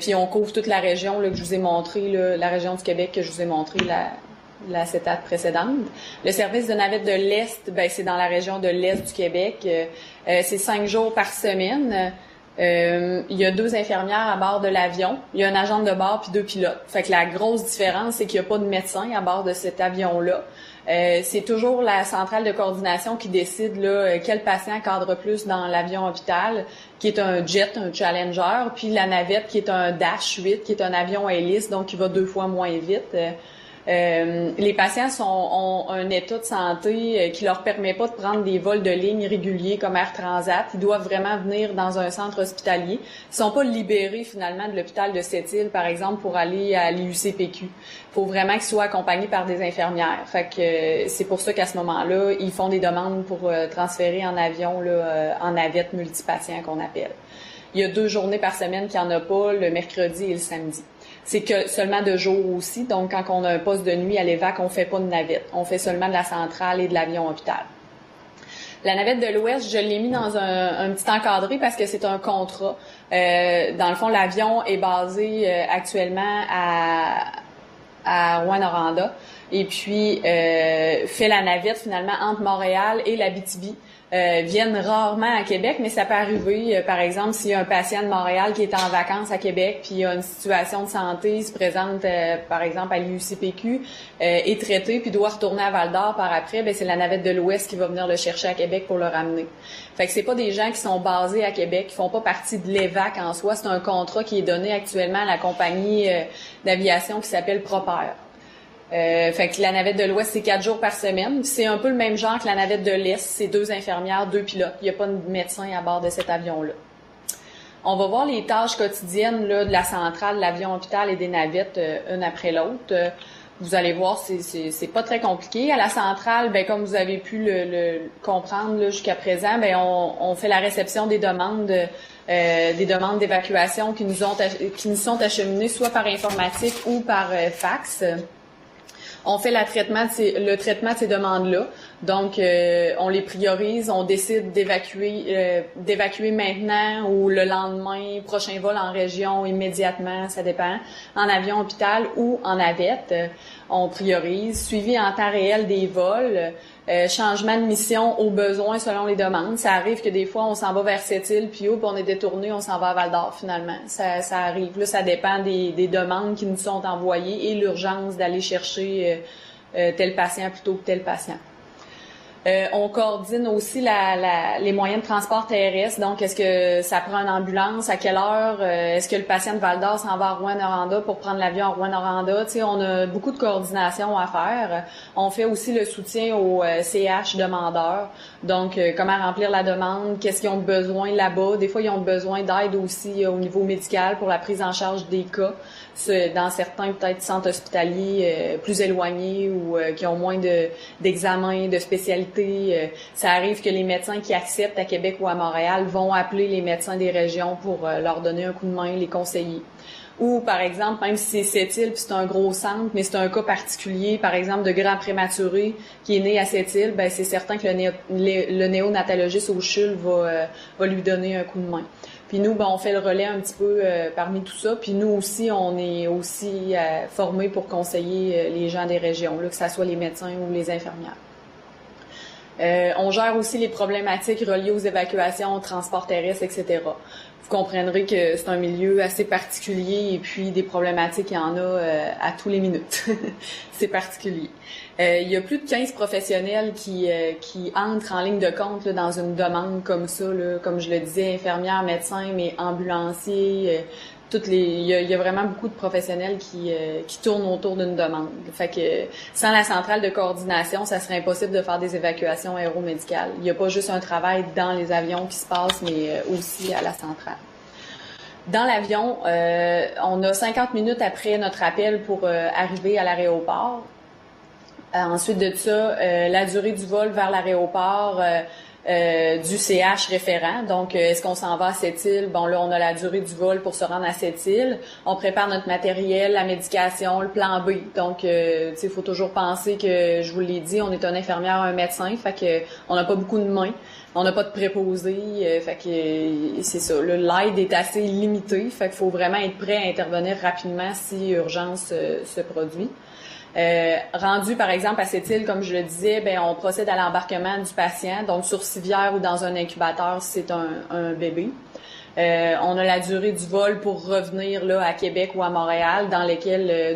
Puis on couvre toute la région là, que je vous ai montré, là, la région du Québec que je vous ai montré la CETAT précédente. Le service de navette de l'Est, c'est dans la région de l'Est du Québec. C'est 5 jours par semaine. Il y a 2 infirmières à bord de l'avion. Il y a un agent de bord puis 2 pilotes. Fait que la grosse différence, c'est qu'il n'y a pas de médecin à bord de cet avion-là. C'est toujours la centrale de coordination qui décide là, quel patient cadre plus dans l'avion hôpital, qui est un jet, un Challenger, puis la navette qui est un Dash 8, qui est un avion hélice, donc qui va 2 fois moins vite. Les patients ont un état de santé qui leur permet pas de prendre des vols de ligne réguliers comme Air Transat. Ils doivent vraiment venir dans un centre hospitalier. Ils sont pas libérés finalement de l'hôpital de Sept-Îles, par exemple, pour aller à l'IUCPQ. Il faut vraiment qu'ils soient accompagnés par des infirmières. Fait que c'est pour ça qu'à ce moment-là, ils font des demandes pour transférer en avion là, en navette multipatient qu'on appelle. il y a 2 journées par semaine qu'il n'y en a pas, le mercredi et le samedi. C'est que seulement de jour aussi, donc quand on a un poste de nuit à l'EVAC, on fait pas de navette. On fait seulement de la centrale et de l'avion hôpital. La navette de l'Ouest, je l'ai mis dans un petit encadré parce que c'est un contrat. Dans le fond, l'avion est basé actuellement à Rouyn-Noranda et puis fait la navette finalement entre Montréal et l'Abitibi. Viennent rarement à Québec, mais ça peut arriver. Par exemple, s'il y a un patient de Montréal qui est en vacances à Québec, puis il y a une situation de santé, il se présente, par exemple, à l'IUCPQ, est traité, puis doit retourner à Val-d'Or par après, ben c'est la navette de l'Ouest qui va venir le chercher à Québec pour le ramener. Fait que c'est pas des gens qui sont basés à Québec, qui font pas partie de l'EVAC en soi. C'est un contrat qui est donné actuellement à la compagnie d'aviation qui s'appelle Proper. Fait que la navette de l'Ouest, c'est 4 jours par semaine. C'est un peu le même genre que la navette de l'Est. C'est 2 infirmières, 2 pilotes. Il n'y a pas de médecin à bord de cet avion-là. On va voir les tâches quotidiennes là, de la centrale, de l'avion hôpital et des navettes une après l'autre. Vous allez voir, c'est pas très compliqué. À la centrale, ben comme vous avez pu le comprendre là, jusqu'à présent, ben on fait la réception des demandes d'évacuation qui nous sont acheminées soit par informatique ou par fax. On fait le traitement de ces demandes-là. Donc, on les priorise, on décide d'évacuer maintenant ou le lendemain, prochain vol en région, immédiatement, ça dépend, en avion hôpital ou en navette. On priorise, suivi en temps réel des vols, changement de mission aux besoins selon les demandes. Ça arrive que des fois, on s'en va vers Sept-Îles, puis on est détourné, on s'en va à Val-d'Or finalement. Ça arrive. Là, ça dépend des demandes qui nous sont envoyées et l'urgence d'aller chercher tel patient plutôt que tel patient. On coordonne aussi les moyens de transport terrestre. Donc, est-ce que ça prend une ambulance? À quelle heure? Est-ce que le patient de Val-d'Or s'en va à Rouyn-Noranda pour prendre l'avion à Rouyn-Noranda? Tu sais, on a beaucoup de coordination à faire. On fait aussi le soutien aux CH demandeurs. Donc, comment remplir la demande? Qu'est-ce qu'ils ont besoin là-bas? Des fois, ils ont besoin d'aide aussi au niveau médical pour la prise en charge des cas. Dans certains, peut-être, centres hospitaliers plus éloignés ou qui ont moins d'examens, de spécialités. Ça arrive que les médecins qui acceptent à Québec ou à Montréal vont appeler les médecins des régions pour leur donner un coup de main, les conseiller. Ou, par exemple, même si c'est Sept-Îles, puis c'est un gros centre, mais c'est un cas particulier, par exemple, de grand prématuré qui est né à Sept-Îles, ben c'est certain que le néonatologiste au CHUL va lui donner un coup de main. Puis nous, ben, on fait le relais un petit peu parmi tout ça. Puis nous aussi, on est aussi formés pour conseiller les gens des régions, là, que ce soit les médecins ou les infirmières. On gère aussi les problématiques reliées aux évacuations, au transport terrestre, etc. Vous comprendrez que c'est un milieu assez particulier et puis des problématiques, il y en a à tous les minutes. C'est particulier. Il y a plus de 15 professionnels qui entrent en ligne de compte là, dans une demande comme ça, là, comme je le disais, infirmières, médecins, mais ambulanciers, il y a vraiment beaucoup de professionnels qui tournent autour d'une demande. Fait que sans la centrale de coordination, ça serait impossible de faire des évacuations aéromédicales. Il n'y a pas juste un travail dans les avions qui se passe, mais aussi à la centrale. Dans l'avion, on a 50 minutes après notre appel pour arriver à l'aéroport. Ensuite de ça, la durée du vol vers l'aéroport du CH référent. Donc, est-ce qu'on s'en va à Sept-Îles? Bon, là, on a la durée du vol pour se rendre à Sept-Îles. On prépare notre matériel, la médication, le plan B. Donc, tu sais, il faut toujours penser que, je vous l'ai dit, on est un infirmière, un médecin, fait que on n'a pas beaucoup de mains. On n'a pas de préposé, fait que c'est ça. L'aide est assez limitée, fait qu'il faut vraiment être prêt à intervenir rapidement si urgence se produit. Rendu par exemple à Sept-Îles, comme je le disais, ben on procède à l'embarquement du patient, donc sur civière ou dans un incubateur si c'est un bébé. On a la durée du vol pour revenir là à Québec ou à Montréal,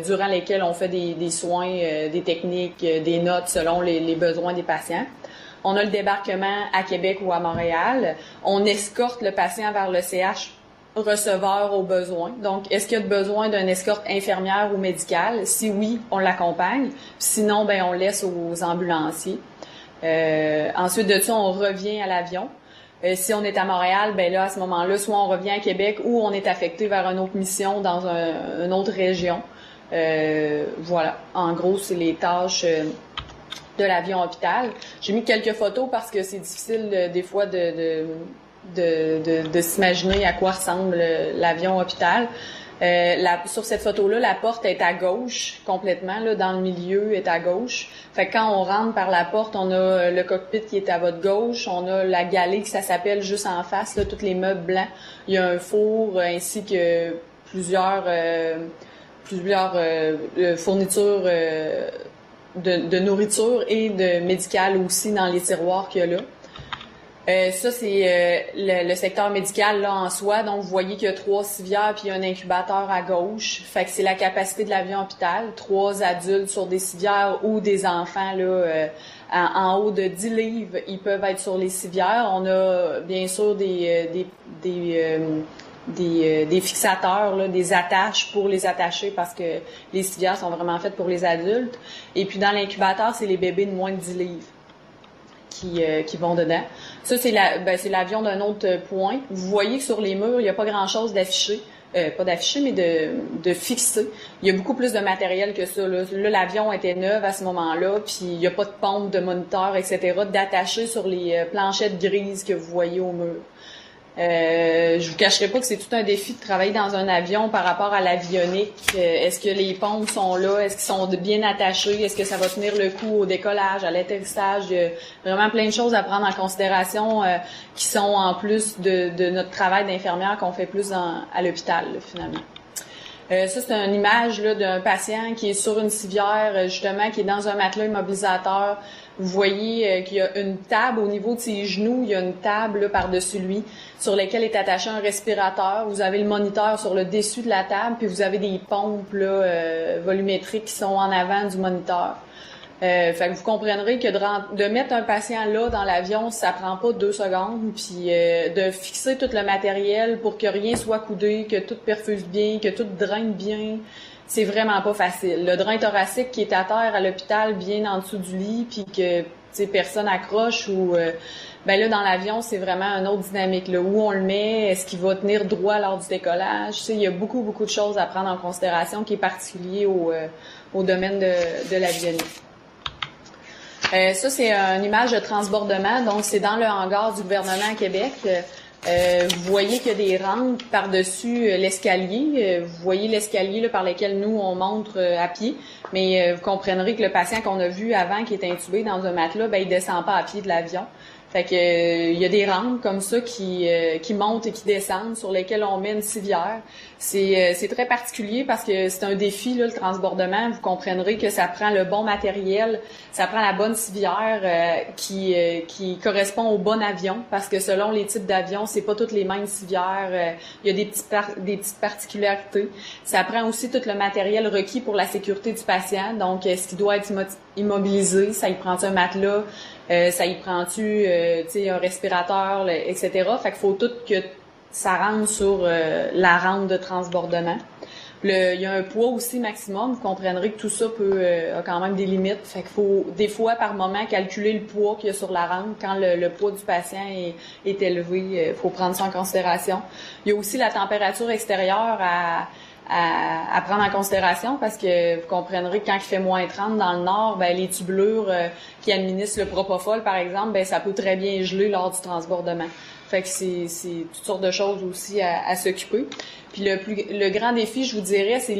durant lesquels on fait des soins, des techniques, des notes selon les besoins des patients. On a le débarquement à Québec ou à Montréal. On escorte le patient vers le CH receveur aux besoins. Donc, est-ce qu'il y a besoin d'une escorte infirmière ou médicale? Si oui, on l'accompagne. Sinon, ben on laisse aux ambulanciers. Ensuite de ça, on revient à l'avion. Si on est à Montréal, ben là, à ce moment-là, soit on revient à Québec ou on est affecté vers une autre mission dans une autre région. Voilà. En gros, c'est les tâches de l'avion hôpital. J'ai mis quelques photos parce que c'est difficile des fois de de s'imaginer à quoi ressemble l'avion hôpital. Sur cette photo-là, la porte est à gauche complètement, là, dans le milieu est à gauche. Fait que quand on rentre par la porte, on a le cockpit qui est à votre gauche, on a la gallée que ça s'appelle juste en face, là, tous les meubles blancs. Il y a un four ainsi que plusieurs fournitures de nourriture et de médicales aussi dans les tiroirs qu'il y a là. Ça, c'est le secteur médical là en soi. Donc, vous voyez qu'il y a 3 civières puis il y a un incubateur à gauche. Fait que c'est la capacité de l'avion hôpital. 3 adultes sur des civières ou des enfants là en haut de 10 livres, ils peuvent être sur les civières. On a bien sûr des fixateurs, là, des attaches pour les attacher parce que les civières sont vraiment faites pour les adultes. Et puis dans l'incubateur, c'est les bébés de moins de 10 livres qui vont dedans. Ça, c'est l'avion d'un autre point. Vous voyez que sur les murs, il n'y a pas grand-chose d'affiché. Pas d'affiché, mais de fixé. Il y a beaucoup plus de matériel que ça. Là, l'avion était neuf à ce moment-là, puis il n'y a pas de pompe, de moniteur, etc., d'attacher sur les planchettes grises que vous voyez au mur. Je vous cacherai pas que c'est tout un défi de travailler dans un avion par rapport à l'avionique. Est-ce que les pompes sont là? Est-ce qu'ils sont bien attachés? Est-ce que ça va tenir le coup au décollage, à l'atterrissage? Il y a vraiment plein de choses à prendre en considération qui sont en plus de notre travail d'infirmière qu'on fait plus à l'hôpital, là, finalement. Ça, c'est une image là, d'un patient qui est sur une civière, justement, qui est dans un matelas immobilisateur. Vous voyez qu'il y a une table au niveau de ses genoux, il y a une table là, par-dessus lui sur laquelle est attaché un respirateur. Vous avez le moniteur sur le dessus de la table, puis vous avez des pompes là, volumétriques qui sont en avant du moniteur. Fait que vous comprendrez que de mettre un patient là dans l'avion, ça prend pas 2 secondes, puis de fixer tout le matériel pour que rien soit coudé, que tout perfuse bien, que tout draine bien. C'est vraiment pas facile. Le drain thoracique qui est à terre à l'hôpital, bien en dessous du lit, puis que personne accroche ou ben là dans l'avion c'est vraiment une autre dynamique là. Où on le met, est-ce qu'il va tenir droit lors du décollage. Il y a beaucoup de choses à prendre en considération qui est particulier au domaine de l'avionique. Ça c'est une image de transbordement, donc c'est dans le hangar du gouvernement à Québec. Vous voyez qu'il y a des rampes par-dessus l'escalier. Vous voyez l'escalier là, par lequel nous, on monte à pied. Mais vous comprendrez que le patient qu'on a vu avant, qui est intubé dans un matelas, ben il descend pas à pied de l'avion. Fait que il y a des rampes comme ça qui montent et qui descendent, sur lesquelles on met une civière. C'est très particulier parce que c'est un défi, là, le transbordement. Vous comprendrez que ça prend le bon matériel, ça prend la bonne civière qui correspond au bon avion, parce que selon les types d'avions, c'est pas toutes les mêmes civières. Il y a des petites particularités. Ça prend aussi tout le matériel requis pour la sécurité du patient. Donc, est-ce qu'il doit être immobilisé? Ça y prend un matelas? Ça y prend-tu un respirateur, etc. Fait qu'il faut tout que ça rentre sur la rampe de transbordement. Il y a un poids aussi maximum. Vous comprendrez que tout ça a quand même des limites. Fait qu'il faut des fois par moment calculer le poids qu'il y a sur la rampe. Quand le poids du patient est élevé, il faut prendre ça en considération. Il y a aussi la température extérieure à prendre en considération, parce que vous comprendrez que quand il fait moins 30 dans le nord, ben les tubulures qui administrent le propofol, par exemple, ben ça peut très bien geler lors du transbordement. Fait que c'est toutes sortes de choses aussi à s'occuper. Puis le grand défi, je vous dirais, c'est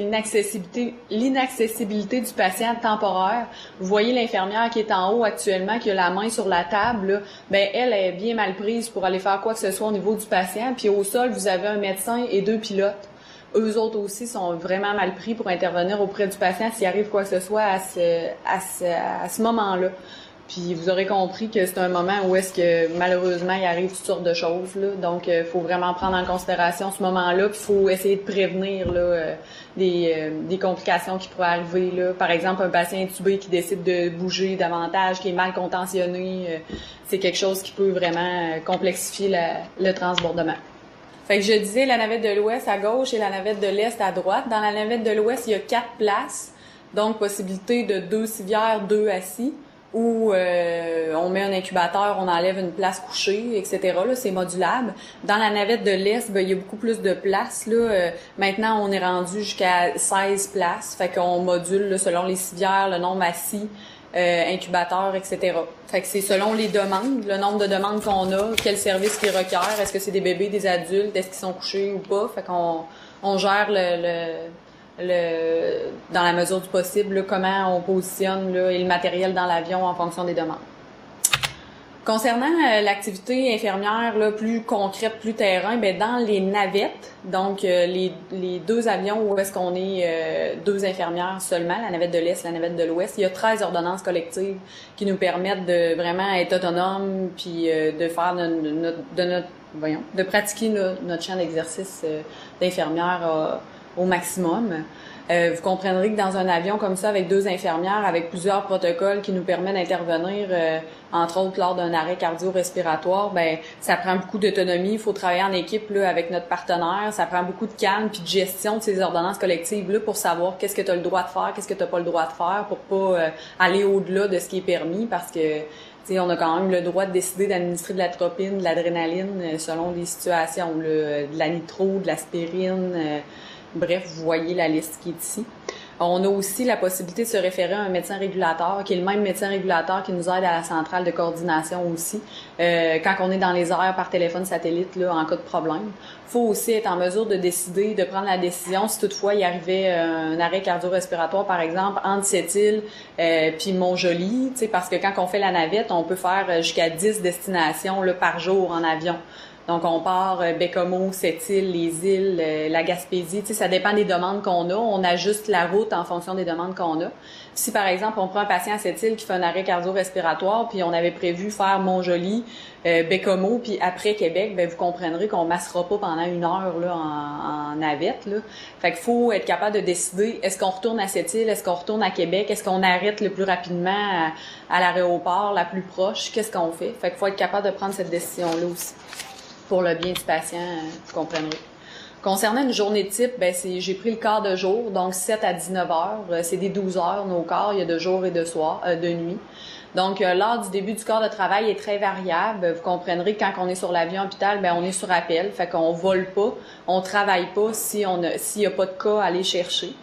l'inaccessibilité du patient temporaire. Vous voyez l'infirmière qui est en haut actuellement, qui a la main sur la table, là, ben elle est bien mal prise pour aller faire quoi que ce soit au niveau du patient. Puis au sol, vous avez un médecin et 2 pilotes. Eux autres aussi sont vraiment mal pris pour intervenir auprès du patient s'il arrive quoi que ce soit à ce moment-là. Puis vous aurez compris que c'est un moment où est-ce que malheureusement il arrive toutes sortes de choses là. Donc faut vraiment prendre en considération ce moment-là, puis faut essayer de prévenir là des complications qui pourraient arriver là. Par exemple, un patient intubé qui décide de bouger davantage, qui est mal contentionné, c'est quelque chose qui peut vraiment complexifier le transbordement. Fait que je disais la navette de l'ouest à gauche et la navette de l'est à droite. Dans la navette de l'ouest, il y a 4 places, donc possibilité de 2 civières, 2 assis, où on met un incubateur, on enlève une place couchée, etc. Là, c'est modulable. Dans la navette de l'est, ben, il y a beaucoup plus de places. Là. Maintenant, on est rendu jusqu'à 16 places. Fait qu'on module là, selon les civières, le nombre assis, incubateurs, etc. Fait que c'est selon les demandes, le nombre de demandes qu'on a, quel service qu'ils requièrent, est-ce que c'est des bébés, des adultes, est-ce qu'ils sont couchés ou pas. Fait qu'on gère dans la mesure du possible, là, comment on positionne là, et le matériel dans l'avion en fonction des demandes. Concernant l'activité infirmière là, plus concrète, plus terrain, ben dans les navettes, donc les 2 avions où est-ce qu'on est 2 infirmières seulement, la navette de l'Est, la navette de l'Ouest, il y a 13 ordonnances collectives qui nous permettent de vraiment être autonomes puis de faire de pratiquer notre champ d'exercice d'infirmière au maximum. Vous comprendrez que dans un avion comme ça, avec 2 infirmières, avec plusieurs protocoles qui nous permettent d'intervenir, entre autres lors d'un arrêt cardio-respiratoire, ben ça prend beaucoup d'autonomie. Il faut travailler en équipe là, avec notre partenaire. Ça prend beaucoup de calme puis de gestion de ces ordonnances collectives là pour savoir qu'est-ce que tu as le droit de faire, qu'est-ce que tu n'as pas le droit de faire pour pas aller au-delà de ce qui est permis parce que on a quand même le droit de décider d'administrer de l'atropine, de l'adrénaline selon les situations, là, de la nitro, de l'aspirine. Bref, vous voyez la liste qui est ici. On a aussi la possibilité de se référer à un médecin régulateur, qui est le même médecin régulateur qui nous aide à la centrale de coordination aussi, quand on est dans les airs par téléphone satellite, là, en cas de problème. Il faut aussi être en mesure de décider, de prendre la décision si toutefois il arrivait un arrêt cardio-respiratoire, par exemple, entre Sept-Îles puis Montjoly, parce que quand on fait la navette, on peut faire jusqu'à 10 destinations là, par jour en avion. Donc, on part Bécomo, Sept-Îles, les îles, la Gaspésie. Tu sais, ça dépend des demandes qu'on a. On ajuste la route en fonction des demandes qu'on a. Si, par exemple, on prend un patient à Sept-Îles qui fait un arrêt cardio-respiratoire, puis on avait prévu faire Montjoly, Bécomo, puis après Québec, ben vous comprendrez qu'on massera pas pendant 1 heure là, en navette. Là. Fait qu'il faut être capable de décider, est-ce qu'on retourne à Sept-Îles, est-ce qu'on retourne à Québec, est-ce qu'on arrête le plus rapidement à l'aéroport, la plus proche, qu'est-ce qu'on fait? Fait qu'il faut être capable de prendre cette décision-là aussi. Pour le bien du patient, vous comprendrez. Concernant une journée type, ben j'ai pris le quart de jour, donc 7 à 19 heures. C'est des 12 heures, nos quarts, il y a de jour et de soir, de nuit. Donc, l'heure du début du quart de travail est très variable. Vous comprendrez que quand on est sur l'avion hôpital, ben on est sur appel, fait qu'on vole pas, on travaille pas s'il y a pas de cas à aller chercher.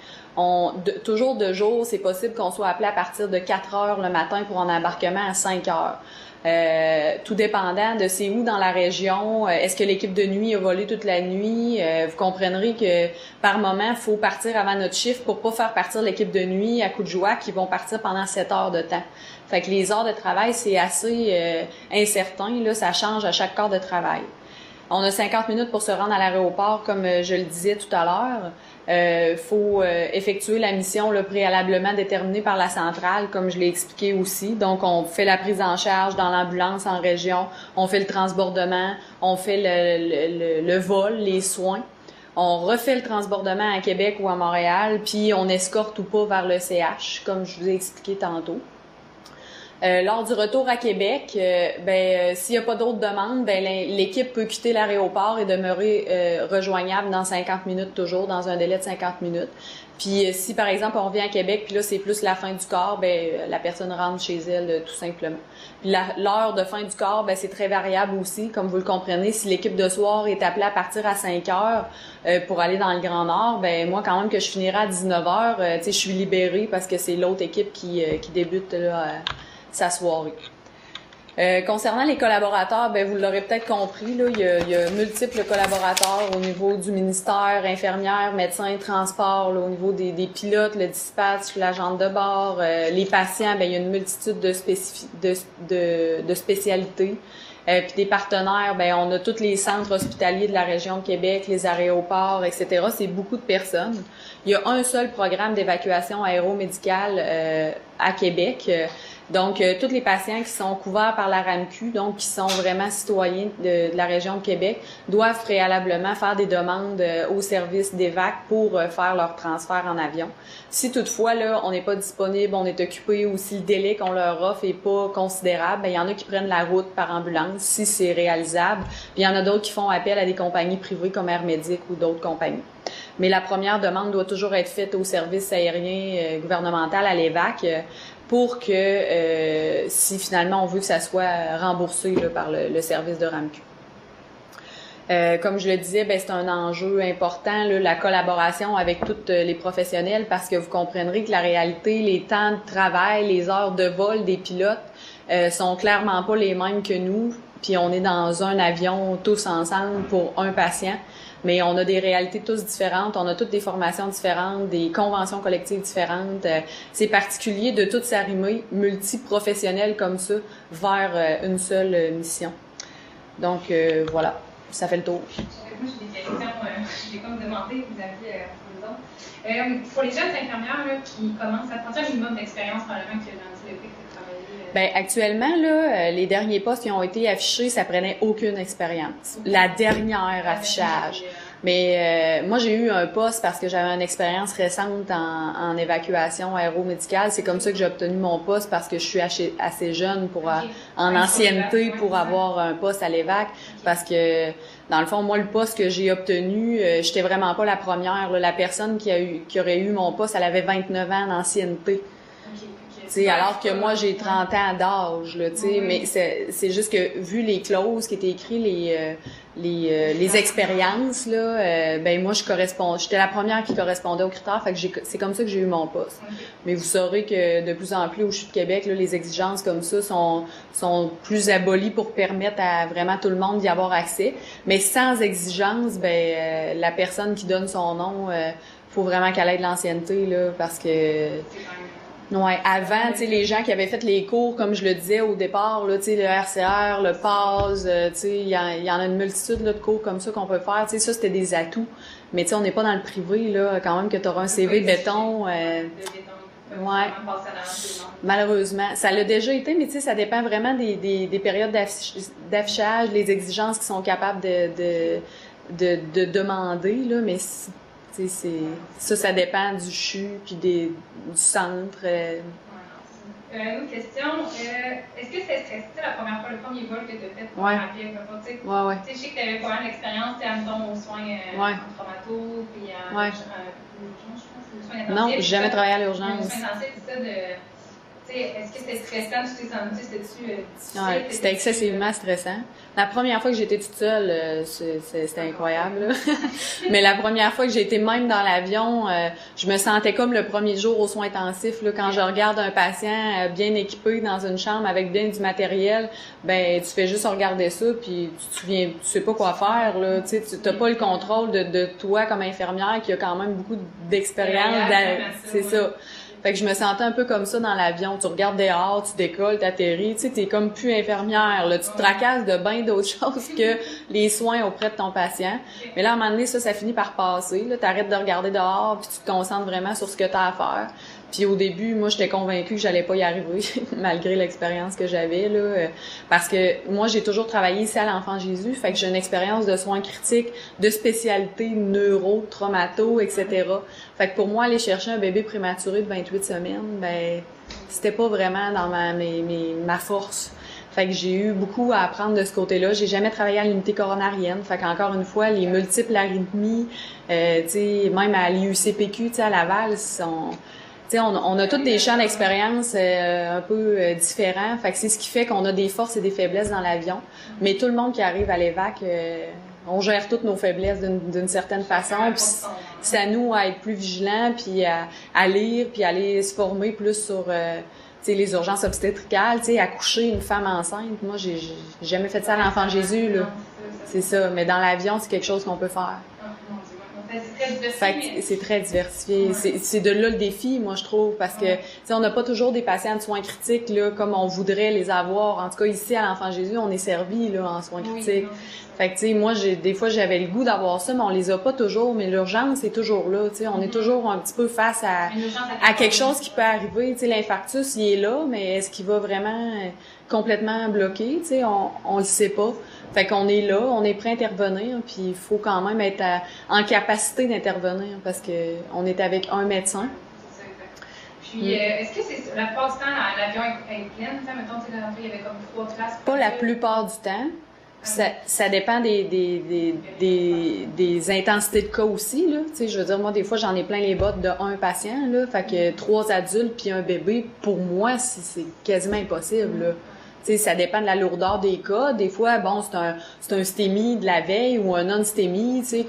Toujours de jour, c'est possible qu'on soit appelé à partir de 4 heures le matin pour un embarquement à 5 heures. Tout dépendant de c'est où dans la région, est-ce que l'équipe de nuit a volé toute la nuit, vous comprendrez que par moment, il faut partir avant notre chiffre pour pas faire partir l'équipe de nuit à coup de joie qui vont partir pendant 7 heures de temps. Fait que les heures de travail, c'est assez incertain, là, ça change à chaque quart de travail. On a 50 minutes pour se rendre à l'aéroport, comme je le disais tout à l'heure. Faut effectuer la mission là, préalablement déterminée par la centrale, comme je l'ai expliqué aussi. Donc, on fait la prise en charge dans l'ambulance en région, on fait le transbordement, on fait le vol, les soins. On refait le transbordement à Québec ou à Montréal, puis on escorte ou pas vers le CH, comme je vous ai expliqué tantôt. Lors du retour à Québec, s'il n'y a pas d'autres demandes, l'équipe peut quitter l'aéroport et demeurer rejoignable dans 50 minutes toujours, dans un délai de 50 minutes. Puis si par exemple on revient à Québec, puis là c'est plus la fin du quart, la personne rentre chez elle tout simplement. Puis l'heure de fin du quart, c'est très variable aussi, comme vous le comprenez. Si l'équipe de soir est appelée à partir à 5 heures pour aller dans le Grand Nord, moi quand même que je finirai à 19 heures, je suis libérée parce que c'est l'autre équipe qui débute là. Sa soirée. Concernant les collaborateurs, vous l'aurez peut-être compris, là, il y a multiples collaborateurs au niveau du ministère, infirmières, médecins, transport, là, au niveau des pilotes, le dispatch, l'agent de bord, les patients, il y a une multitude de spécialités. Puis des partenaires, on a tous les centres hospitaliers de la région de Québec, les aéroports, etc. C'est beaucoup de personnes. Il y a un seul programme d'évacuation aéromédicale à Québec. Donc, tous les patients qui sont couverts par la RAMQ, donc qui sont vraiment citoyens de la région de Québec, doivent préalablement faire des demandes au service d'évac pour faire leur transfert en avion. Si toutefois, là, on n'est pas disponible, on est occupé ou si le délai qu'on leur offre est pas considérable, il y en a qui prennent la route par ambulance si c'est réalisable. Puis il y en a d'autres qui font appel à des compagnies privées comme Air Médic ou d'autres compagnies. Mais la première demande doit toujours être faite au service aérien gouvernemental à l'EVAC pour que, si finalement on veut que ça soit remboursé là, par le service de RAMQ. Comme je le disais, c'est un enjeu important, là, la collaboration avec tous les professionnels, parce que vous comprendrez que la réalité, les temps de travail, les heures de vol des pilotes sont clairement pas les mêmes que nous. Puis on est dans un avion tous ensemble pour un patient, mais on a des réalités tous différentes, on a toutes des formations différentes, des conventions collectives différentes. C'est particulier de toutes s'arrimer multiprofessionnelles comme ça vers une seule mission. Donc voilà. Ça fait le tour. Moi, j'ai des questions, j'ai comme demandé, vous aviez pour les autres. Pour les jeunes infirmières là, qui commencent à prendre un minimum d'expérience, probablement que dans le CEP que travailler. Actuellement, là, les derniers postes qui ont été affichés, ça prenait aucune expérience. La dernière affichage. Mais moi, j'ai eu un poste parce que j'avais une expérience récente en évacuation aéromédicale. C'est comme ça que j'ai obtenu mon poste parce que je suis assez jeune pour en ancienneté pour avoir un poste à l'évac. Parce que, dans le fond, moi, le poste que j'ai obtenu, j'étais vraiment pas la première. Là. La personne qui aurait eu mon poste, elle avait 29 ans d'ancienneté. Alors que moi, j'ai 30 ans d'âge, là, mais c'est juste que, vu les clauses qui étaient écrites, les expériences, là, moi, j'étais la première qui correspondait aux critères, fait que c'est comme ça que j'ai eu mon poste. Mais vous saurez que, de plus en plus, au CHU de Québec, là, les exigences comme ça sont plus abolies pour permettre à vraiment tout le monde d'y avoir accès. Mais sans exigence, la personne qui donne son nom, faut vraiment qu'elle ait de l'ancienneté, là, parce que... Ouais, avant, tu sais, les gens qui avaient fait les cours, comme je le disais au départ, là, tu sais, le RCR, le PAS, tu sais, il y en a une multitude là, de cours comme ça qu'on peut faire. Tu sais, ça, c'était des atouts. Mais tu sais, on n'est pas dans le privé, là, quand même que tu auras un CV de béton. Ouais. Malheureusement. Ça l'a déjà été, mais tu sais, ça dépend vraiment des périodes d'affichage, les exigences qu'ils sont capables de demander, là, mais... Ça dépend du CHU puis du centre. Une autre question, est-ce que c'est stressé la première fois, le premier vol que tu as fait pour ouais. rapide? Ouais. Je sais que tu avais pas mal d'expérience, aux soins en traumato, puis en urgence, je pense, non, j'ai jamais travaillé à l'urgence. Les soins intensifs, c'est ça de... Est-ce que c'était stressant, tu t'es senti, c'était c'était excessivement stressant. La première fois que j'étais toute seule, c'était incroyable. Là. Mais la première fois que j'ai été même dans l'avion, je me sentais comme le premier jour aux soins intensifs. Là, quand je regarde un patient bien équipé dans une chambre avec bien du matériel, tu fais juste regarder ça, puis tu sais pas quoi faire. Là, tu n'as pas le contrôle de toi comme infirmière qui a quand même beaucoup d'expérience. C'est ça. Fait que je me sentais un peu comme ça dans l'avion. Tu regardes dehors, tu décolles, t'atterris, tu sais, t'es comme plus infirmière, là. Tu te tracasses de bien d'autres choses que les soins auprès de ton patient. Mais là, à un moment donné, ça finit par passer, là. T'arrêtes de regarder dehors, puis tu te concentres vraiment sur ce que t'as à faire. Puis au début, moi, j'étais convaincue que j'allais pas y arriver, malgré l'expérience que j'avais, là. Parce que moi, j'ai toujours travaillé ici à l'Enfant Jésus, fait que j'ai une expérience de soins critiques, de spécialités neuro, traumato, etc. Fait que pour moi, aller chercher un bébé prématuré de 28 semaines, c'était pas vraiment dans ma force. Fait que j'ai eu beaucoup à apprendre de ce côté-là. J'ai jamais travaillé à l'unité coronarienne. Fait qu'encore une fois, les multiples arythmies, tu sais, même à l'IUCPQ, tu sais, à Laval, on a tous des champs d'expérience un peu différents. Fait que c'est ce qui fait qu'on a des forces et des faiblesses dans l'avion. Mais tout le monde qui arrive à l'évac, on gère toutes nos faiblesses d'une certaine façon. Puis c'est à nous à être plus vigilants, puis à lire, puis à aller se former plus sur les urgences obstétricales, accoucher une femme enceinte. Moi, j'ai jamais fait ça à l'Enfant Jésus, là. C'est ça. Mais dans l'avion, c'est quelque chose qu'on peut faire. C'est très diversifié. C'est de là le défi, moi, je trouve, parce que on n'a pas toujours des patients de soins critiques là, comme on voudrait les avoir. En tout cas, ici, à l'Enfant Jésus, on est servi là, en soins critiques. Fait que, moi, des fois, j'avais le goût d'avoir ça, mais on les a pas toujours. Mais l'urgence est toujours là. On est toujours un petit peu face à quelque chose qui peut arriver. L'infarctus, il est là, mais est-ce qu'il va vraiment complètement bloquer? On le sait pas. Fait qu'on est là, on est prêt à intervenir, puis il faut quand même être en capacité d'intervenir parce que on est avec un médecin. C'est ça, exact. Puis, est-ce que c'est la plupart du temps, l'avion est pleine? Mettons, il y avait comme 3 classes. Pas la plupart du temps. Ça dépend des intensités de cas aussi, là. Tu sais, je veux dire, moi, des fois, j'en ai plein les bottes de un patient, là. Fait que 3 adultes puis un bébé, pour moi, c'est quasiment impossible, là. sais, ça dépend de la lourdeur des cas. Des fois, bon, c'est un STEMI de la veille ou un non-STEMI, tu sais,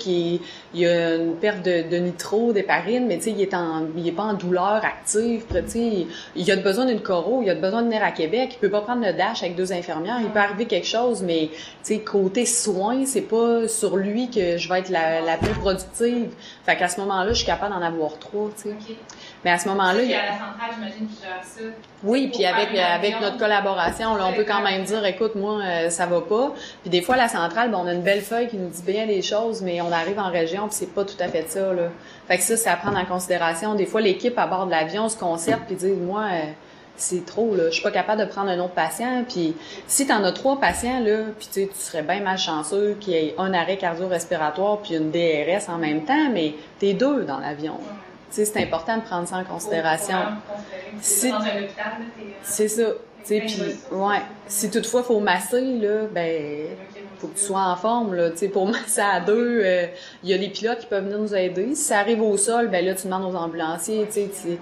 il y a une perte de nitro, d'héparine, mais tu sais, il est pas en douleur active, tu sais, il a besoin d'une choro, il a besoin de venir à Québec, il peut pas prendre le dash avec 2 infirmières, il peut arriver quelque chose, mais tu sais, côté soins, c'est pas sur lui que je vais être la plus productive. Fait qu'à ce moment-là, je suis capable d'en avoir 3, tu sais. OK. Mais à ce moment-là, Puis à la centrale, j'imagine qu'ils gèrent ça. oui, puis avec notre collaboration, là, on peut quand même dire, écoute, moi, ça va pas. Puis des fois, la centrale, ben, on a une belle feuille qui nous dit bien des choses, mais on arrive en région, puis c'est pas tout à fait ça, là. Fait que ça, c'est à prendre en considération. Des fois, l'équipe à bord de l'avion se concerte puis dit, moi, c'est trop, là. Je suis pas capable de prendre un autre patient. Puis si t'en as 3 patients, là, puis tu serais bien malchanceux qu'il y ait un arrêt cardio-respiratoire puis une DRS en même temps, mais t'es 2 dans l'avion. Tu sais, c'est important de prendre ça en considération. Si dans un hôpital, là, c'est ça. Tu sais, puis, ouais. Si toutefois, faut masser, là, ben, faut que tu sois en forme, là. Tu sais, pour masser à 2, il y a des pilotes qui peuvent venir nous aider. Si ça arrive au sol, ben là, tu demandes aux ambulanciers, tu sais.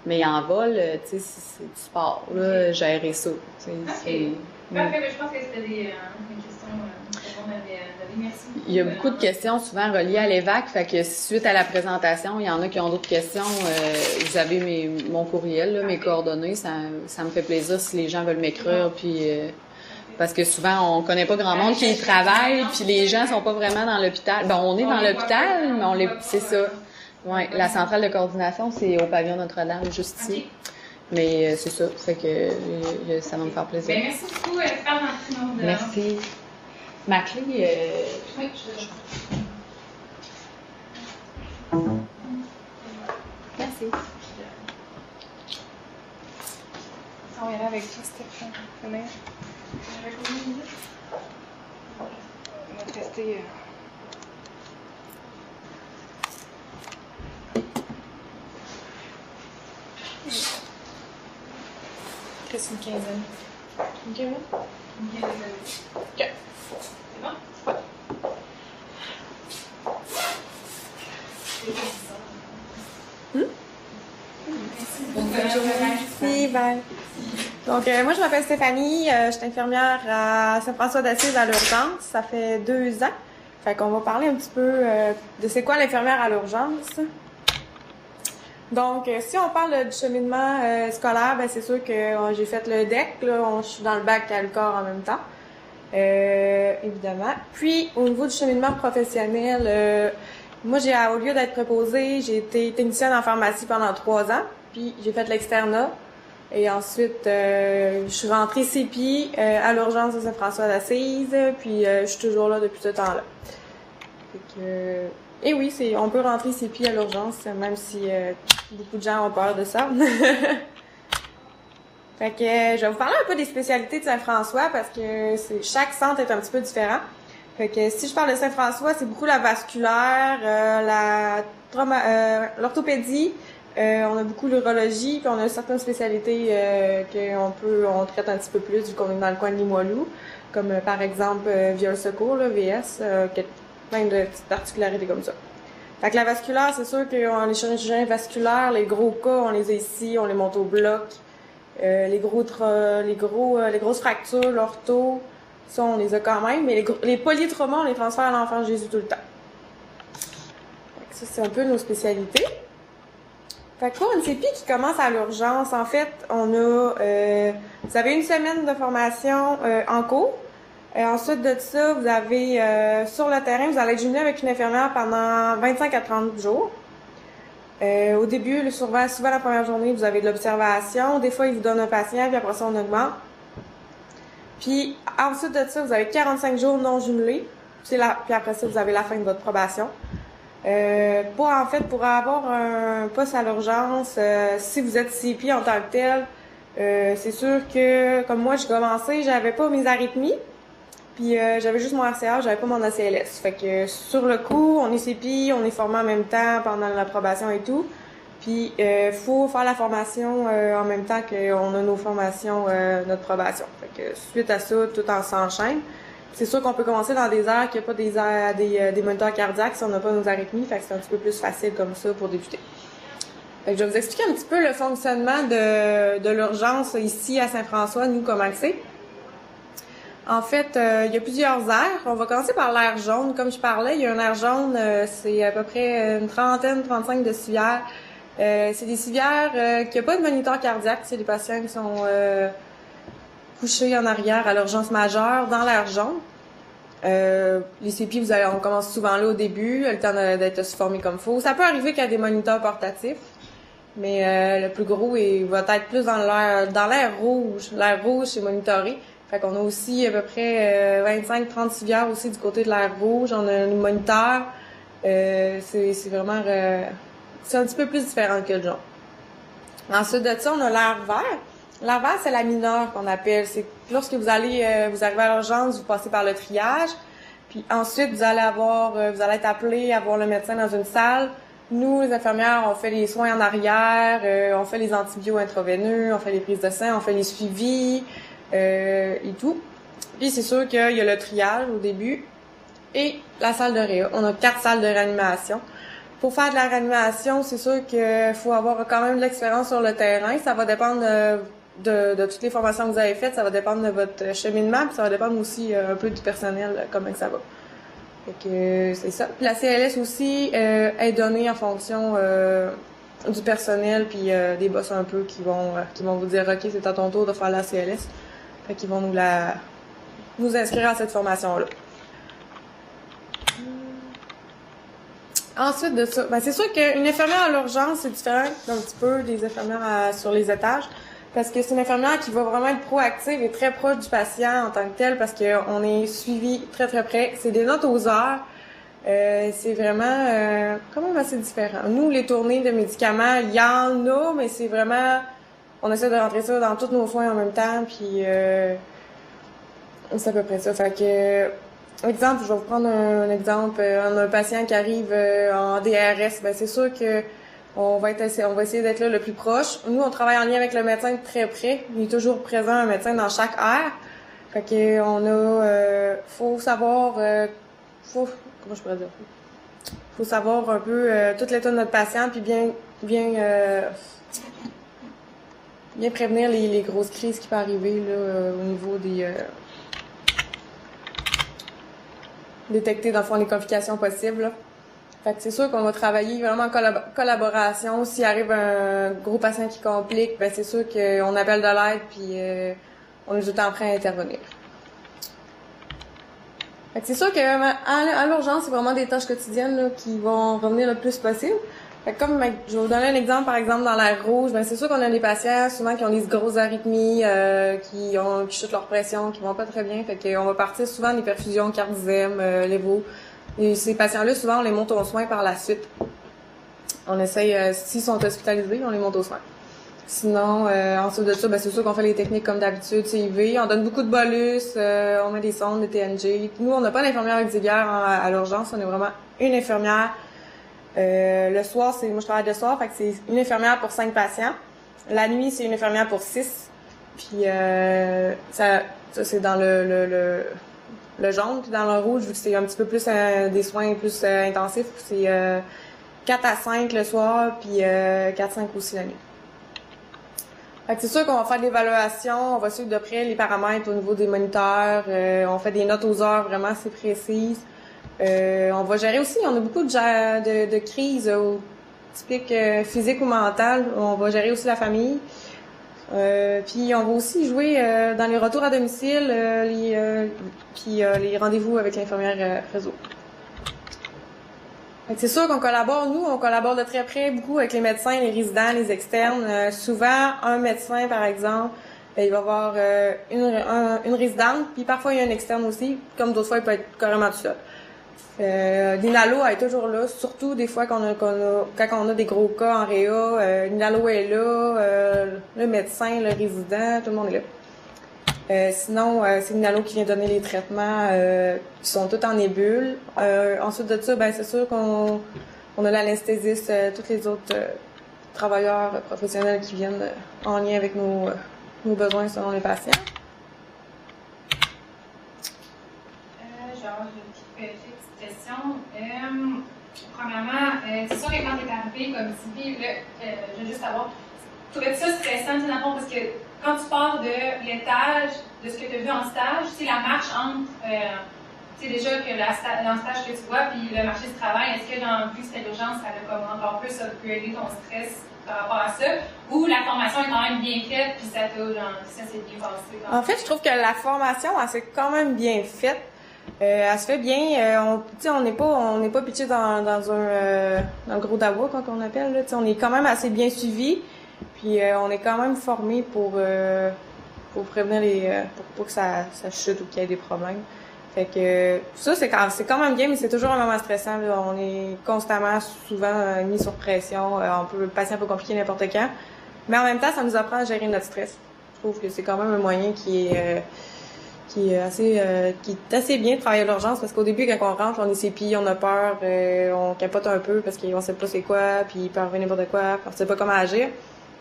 Mais en vol, tu sais, c'est du sport, là, gérer ça. Tu sais, parfait, mais je pense que c'était des questions qu'on avait. Merci beaucoup. Il y a beaucoup de questions souvent reliées à l'EVAC, fait que suite à la présentation, il y en a qui ont d'autres questions. Vous avez mon courriel, là, mes coordonnées, ça me fait plaisir si les gens veulent m'écrire, puis parce que souvent on connaît pas grand monde qui y travaille, puis les gens sont pas vraiment dans l'hôpital. Ben on est dans l'hôpital, mais c'est ça. Ouais, la centrale de coordination, c'est au pavillon Notre-Dame, juste ici. Mais c'est ça, fait que ça va me faire plaisir. Ben, merci beaucoup, super gentil. Merci. Ma clé, oui, merci. On va y aller avec toi, Stéphane. Venez. On va tester. Reste une quinzaine. OK. C'est bon? Bonne journée. Merci, bye. Donc, moi, je m'appelle Stéphanie. Je suis infirmière à Saint-François d'Assise à l'urgence. Ça fait 2 ans. Fait qu'on va parler un petit peu de c'est quoi l'infirmière à l'urgence. Donc, si on parle du cheminement scolaire, ben c'est sûr que j'ai fait le DEC. Là, je suis dans le bac à le corps en même temps. Évidemment. Puis, au niveau du cheminement professionnel, moi, au lieu d'être préposée, j'ai été technicienne en pharmacie pendant 3 ans. Puis, j'ai fait l'externat. Et ensuite, je suis rentrée CPI à l'urgence de Saint-François d'Assise. Puis, je suis toujours là depuis ce temps-là. Fait que, et oui, on peut rentrer CPI à l'urgence, même si beaucoup de gens ont peur de ça. Fait que je vais vous parler un peu des spécialités de Saint-François parce que chaque centre est un petit peu différent. Fait que si je parle de Saint-François, c'est beaucoup la vasculaire, l'orthopédie, on a beaucoup l'urologie, puis on a certaines spécialités on traite un petit peu plus vu qu'on est dans le coin de Limoilou, comme par exemple Viol Secours, là, VS, qui a plein de petites particularités comme ça. Fait que la vasculaire, c'est sûr que les chirurgiens vasculaires, les gros cas, on les a ici, on les monte au bloc. Les grosses fractures, l'ortho, ça on les a quand même, mais les polytraumas, on les transfère à l'enfant Jésus tout le temps. Ça, c'est un peu nos spécialités. Fait que pour une CPI qui commence à l'urgence, en fait, on a vous avez 1 semaine de formation en cours. Ensuite de ça, vous avez sur le terrain, vous allez être jumelé avec une infirmière pendant 25 à 30 jours. Au début, souvent la première journée, vous avez de l'observation. Des fois, ils vous donnent un patient, puis après ça, on augmente. Puis, ensuite de ça, vous avez 45 jours non jumelés. Puis après ça, vous avez la fin de votre probation. Pour avoir un poste à l'urgence, si vous êtes CPI en tant que tel, c'est sûr que, comme moi, j'ai commencé, j'avais pas mes arythmies. Puis j'avais juste mon RCA, j'avais pas mon ACLS. Fait que sur le coup, on est CPI, on est formé en même temps pendant l'approbation et tout. Puis faut faire la formation en même temps qu'on a nos formations, notre probation. Fait que suite à ça, tout en s'enchaîne. C'est sûr qu'on peut commencer dans des heures qu'il n'y a pas des moniteurs cardiaques si on n'a pas nos arythmies. Fait que c'est un petit peu plus facile comme ça pour débuter. Fait que je vais vous expliquer un petit peu le fonctionnement de l'urgence ici à Saint-François, nous, comment c'est. En fait, il y a plusieurs aires. On va commencer par l'aire jaune. Comme je parlais, il y a un aire jaune, c'est à peu près une 35 de civières. C'est des civières qui n'ont pas de moniteur cardiaque. C'est des patients qui sont couchés en arrière à l'urgence majeure dans l'aire jaune. Les CPI, on commence souvent là au début, le temps d'être formé comme il faut. Ça peut arriver qu'il y a des moniteurs portatifs, mais le plus gros va être plus dans l'air rouge. L'air rouge, c'est monitoré. Fait qu'on a aussi à peu près 25-30 civières aussi du côté de l'air rouge. On a un moniteur. C'est vraiment... c'est un petit peu plus différent que le jaune. Ensuite de ça, on a l'air vert. L'air vert, c'est la mineure qu'on appelle. C'est lorsque vous arrivez à l'urgence, vous passez par le triage. Puis ensuite, vous allez être appelé à voir le médecin dans une salle. Nous, les infirmières, on fait les soins en arrière, on fait les antibiotiques intraveineux, on fait les prises de sang, on fait les suivis et tout. Puis c'est sûr qu'il y a le triage au début et la salle de réa. On a 4 salles de réanimation. Pour faire de la réanimation, c'est sûr qu'il faut avoir quand même de l'expérience sur le terrain. Ça va dépendre de toutes les formations que vous avez faites, ça va dépendre de votre cheminement, puis ça va dépendre aussi un peu du personnel, comment ça va. Fait que c'est ça. Puis la CLS aussi est donnée en fonction du personnel, puis des boss un peu qui vont vous dire « Ok, c'est à ton tour de faire la CLS ». Fait qu'ils vont nous inscrire à cette formation-là. Ensuite de ça, c'est sûr qu'une infirmière à l'urgence, c'est différent un petit peu des infirmières sur les étages. Parce que c'est une infirmière qui va vraiment être proactive et très proche du patient en tant que tel, parce qu'on est suivi très très près. C'est des notes aux heures. C'est vraiment quand même assez différent. Nous, les tournées de médicaments, il y en a, mais c'est vraiment... On essaie de rentrer ça dans tous nos soins en même temps, puis c'est à peu près ça. Fait que, exemple, je vais vous prendre un exemple. On a un patient qui arrive en DRS. C'est sûr que on va essayer d'être là le plus proche. Nous, on travaille en lien avec le médecin de très près. Il est toujours présent un médecin dans chaque aire. Fait que faut savoir, comment je pourrais dire? Faut savoir un peu tout l'état de notre patient, puis bien prévenir les grosses crises qui peuvent arriver là, au niveau des détecter dans le fond les complications possibles. Là. Fait que c'est sûr qu'on va travailler vraiment en collaboration. S'il arrive un gros patient qui complique, c'est sûr qu'on appelle de l'aide puis on est tout le temps prêt à intervenir. Fait que c'est sûr qu'à l'urgence, c'est vraiment des tâches quotidiennes là, qui vont revenir le plus possible. Fait que comme je vais vous donner un exemple, par exemple, dans l'air rouge, c'est sûr qu'on a des patients souvent qui ont des grosses arythmies, qui chutent leur pression, qui vont pas très bien. Fait qu'on va partir souvent des perfusions, cardizème, lévo. Et ces patients-là, souvent, on les monte aux soins par la suite. On essaye, s'ils sont hospitalisés, on les monte aux soins. Sinon, ensuite de ça, c'est sûr qu'on fait les techniques comme d'habitude, CIV. On donne beaucoup de bolus, on met des sondes, des TNG. Nous, on n'a pas d'infirmière auxiliaire à l'urgence, on est vraiment une infirmière. Le soir, moi je travaille le soir, fait que c'est une infirmière pour 5 patients. La nuit, c'est une infirmière pour 6. Puis ça c'est dans le jaune, puis dans le rouge, vu que c'est un petit peu plus des soins plus intensifs, c'est 4 à 5 le soir, puis 4-5 aussi la nuit. Fait que c'est sûr qu'on va faire de l'évaluation, on va suivre de près les paramètres au niveau des moniteurs, on fait des notes aux heures vraiment assez précises. On va gérer aussi, on a beaucoup de crises typiques physiques ou mentales. On va gérer aussi la famille. Puis on va aussi jouer dans les retours à domicile, les rendez-vous avec l'infirmière réseau. C'est sûr qu'on collabore, on collabore de très près beaucoup avec les médecins, les résidents, les externes. Souvent, un médecin, par exemple, il va avoir une résidente, puis parfois il y a un externe aussi, comme d'autres fois il peut être carrément tout seul. L'inalo est toujours là, surtout des fois quand on a des gros cas en réa, l'inalo est là, le médecin, le résident, tout le monde est là. Sinon, c'est l'inalo qui vient donner les traitements qui sont tous en nébule. Ensuite de ça, c'est sûr qu'on a l'anesthésiste, tous les autres travailleurs professionnels qui viennent en lien avec nos besoins selon les patients. Premièrement, c'est sûr que quand tu es arrivé comme CP, je veux juste savoir, trouvais ça stressant, dans le fond, parce que quand tu pars de l'étage, de ce que tu as vu en stage, tu sais, la marche entre, tu sais, déjà que dans le stage que tu vois, puis le marché du travail, est-ce que, vu que c'était l'urgence, ça a comme encore plus upgradé ton stress par rapport à ça, ou la formation est quand même bien faite, puis ça s'est bien passé? En fait, je trouve que la formation, elle s'est quand même bien faite. Elle se fait bien. On n'est pas pitché dans le gros dawa, quand on appelle. Là. On est quand même assez bien suivi. Puis on est quand même formé pour prévenir pour que ça chute ou qu'il y ait des problèmes. Fait que ça, c'est quand même bien, mais c'est toujours un moment stressant. Là. On est constamment, souvent mis sur pression. Le patient peut compliquer n'importe quand. Mais en même temps, ça nous apprend à gérer notre stress. Je trouve que c'est quand même un moyen qui est assez bien de travailler à l'urgence, parce qu'au début, quand on rentre, on est sépi, on a peur, on capote un peu parce qu'on sait pas c'est quoi, puis il peut arriver n'importe quoi, puis on sait pas comment agir.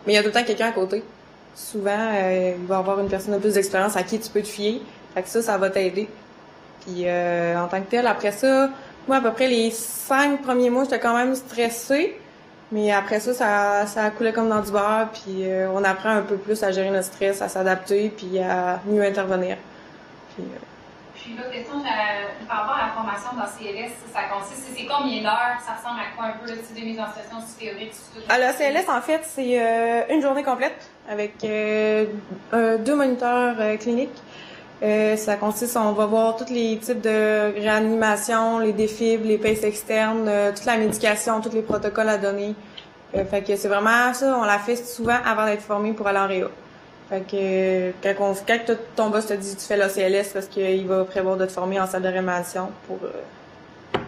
Mais il y a tout le temps quelqu'un à côté. Souvent, il va y avoir une personne de plus d'expérience à qui tu peux te fier. Fait que ça va t'aider. Puis en tant que tel, après ça, moi, à peu près les 5 premiers mois, j'étais quand même stressée. Mais après ça coulait comme dans du beurre, puis on apprend un peu plus à gérer notre stress, à s'adapter, puis à mieux intervenir. Puis l'autre question, par rapport à la formation dans CLS, ça consiste, c'est combien d'heures? Ça ressemble à quoi un peu le type de mise en situation, c'est théorique? Alors, CLS, en fait, c'est une journée complète avec 2 moniteurs cliniques. Ça consiste, on va voir tous les types de réanimation, les défibres, les paces externes, toute la médication, tous les protocoles à donner. Fait que c'est vraiment ça, on la fait souvent avant d'être formé pour aller en réa. Fait que quand ton boss te dit tu fais l'ACLS, parce qu'il va prévoir de te former en salle de réanimation pour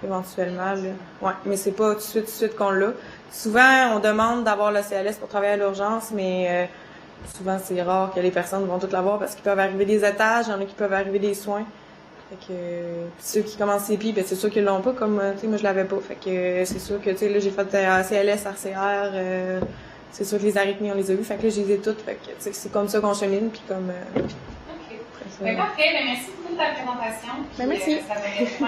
éventuellement. Là. Ouais, mais c'est pas tout de suite qu'on l'a. Souvent, on demande d'avoir l'ACLS pour travailler à l'urgence, mais souvent c'est rare que les personnes vont toutes l'avoir parce qu'ils peuvent arriver des étages, il y en a qui peuvent arriver des soins. Fait que ceux qui commencent CPI, ben c'est sûr qu'ils l'ont pas, comme tu sais, moi je l'avais pas. Fait que c'est sûr que tu sais là j'ai fait ACLS, RCR. C'est sûr que les arythmies, on les a vues. Fait que là, je les ai toutes. Fait que, c'est comme ça qu'on chemine. Puis comme. OK. Ben, parfait. Ben, merci beaucoup de ta présentation. Ben, merci. Ça va mettre fin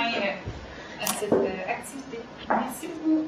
à cette activité. Merci beaucoup.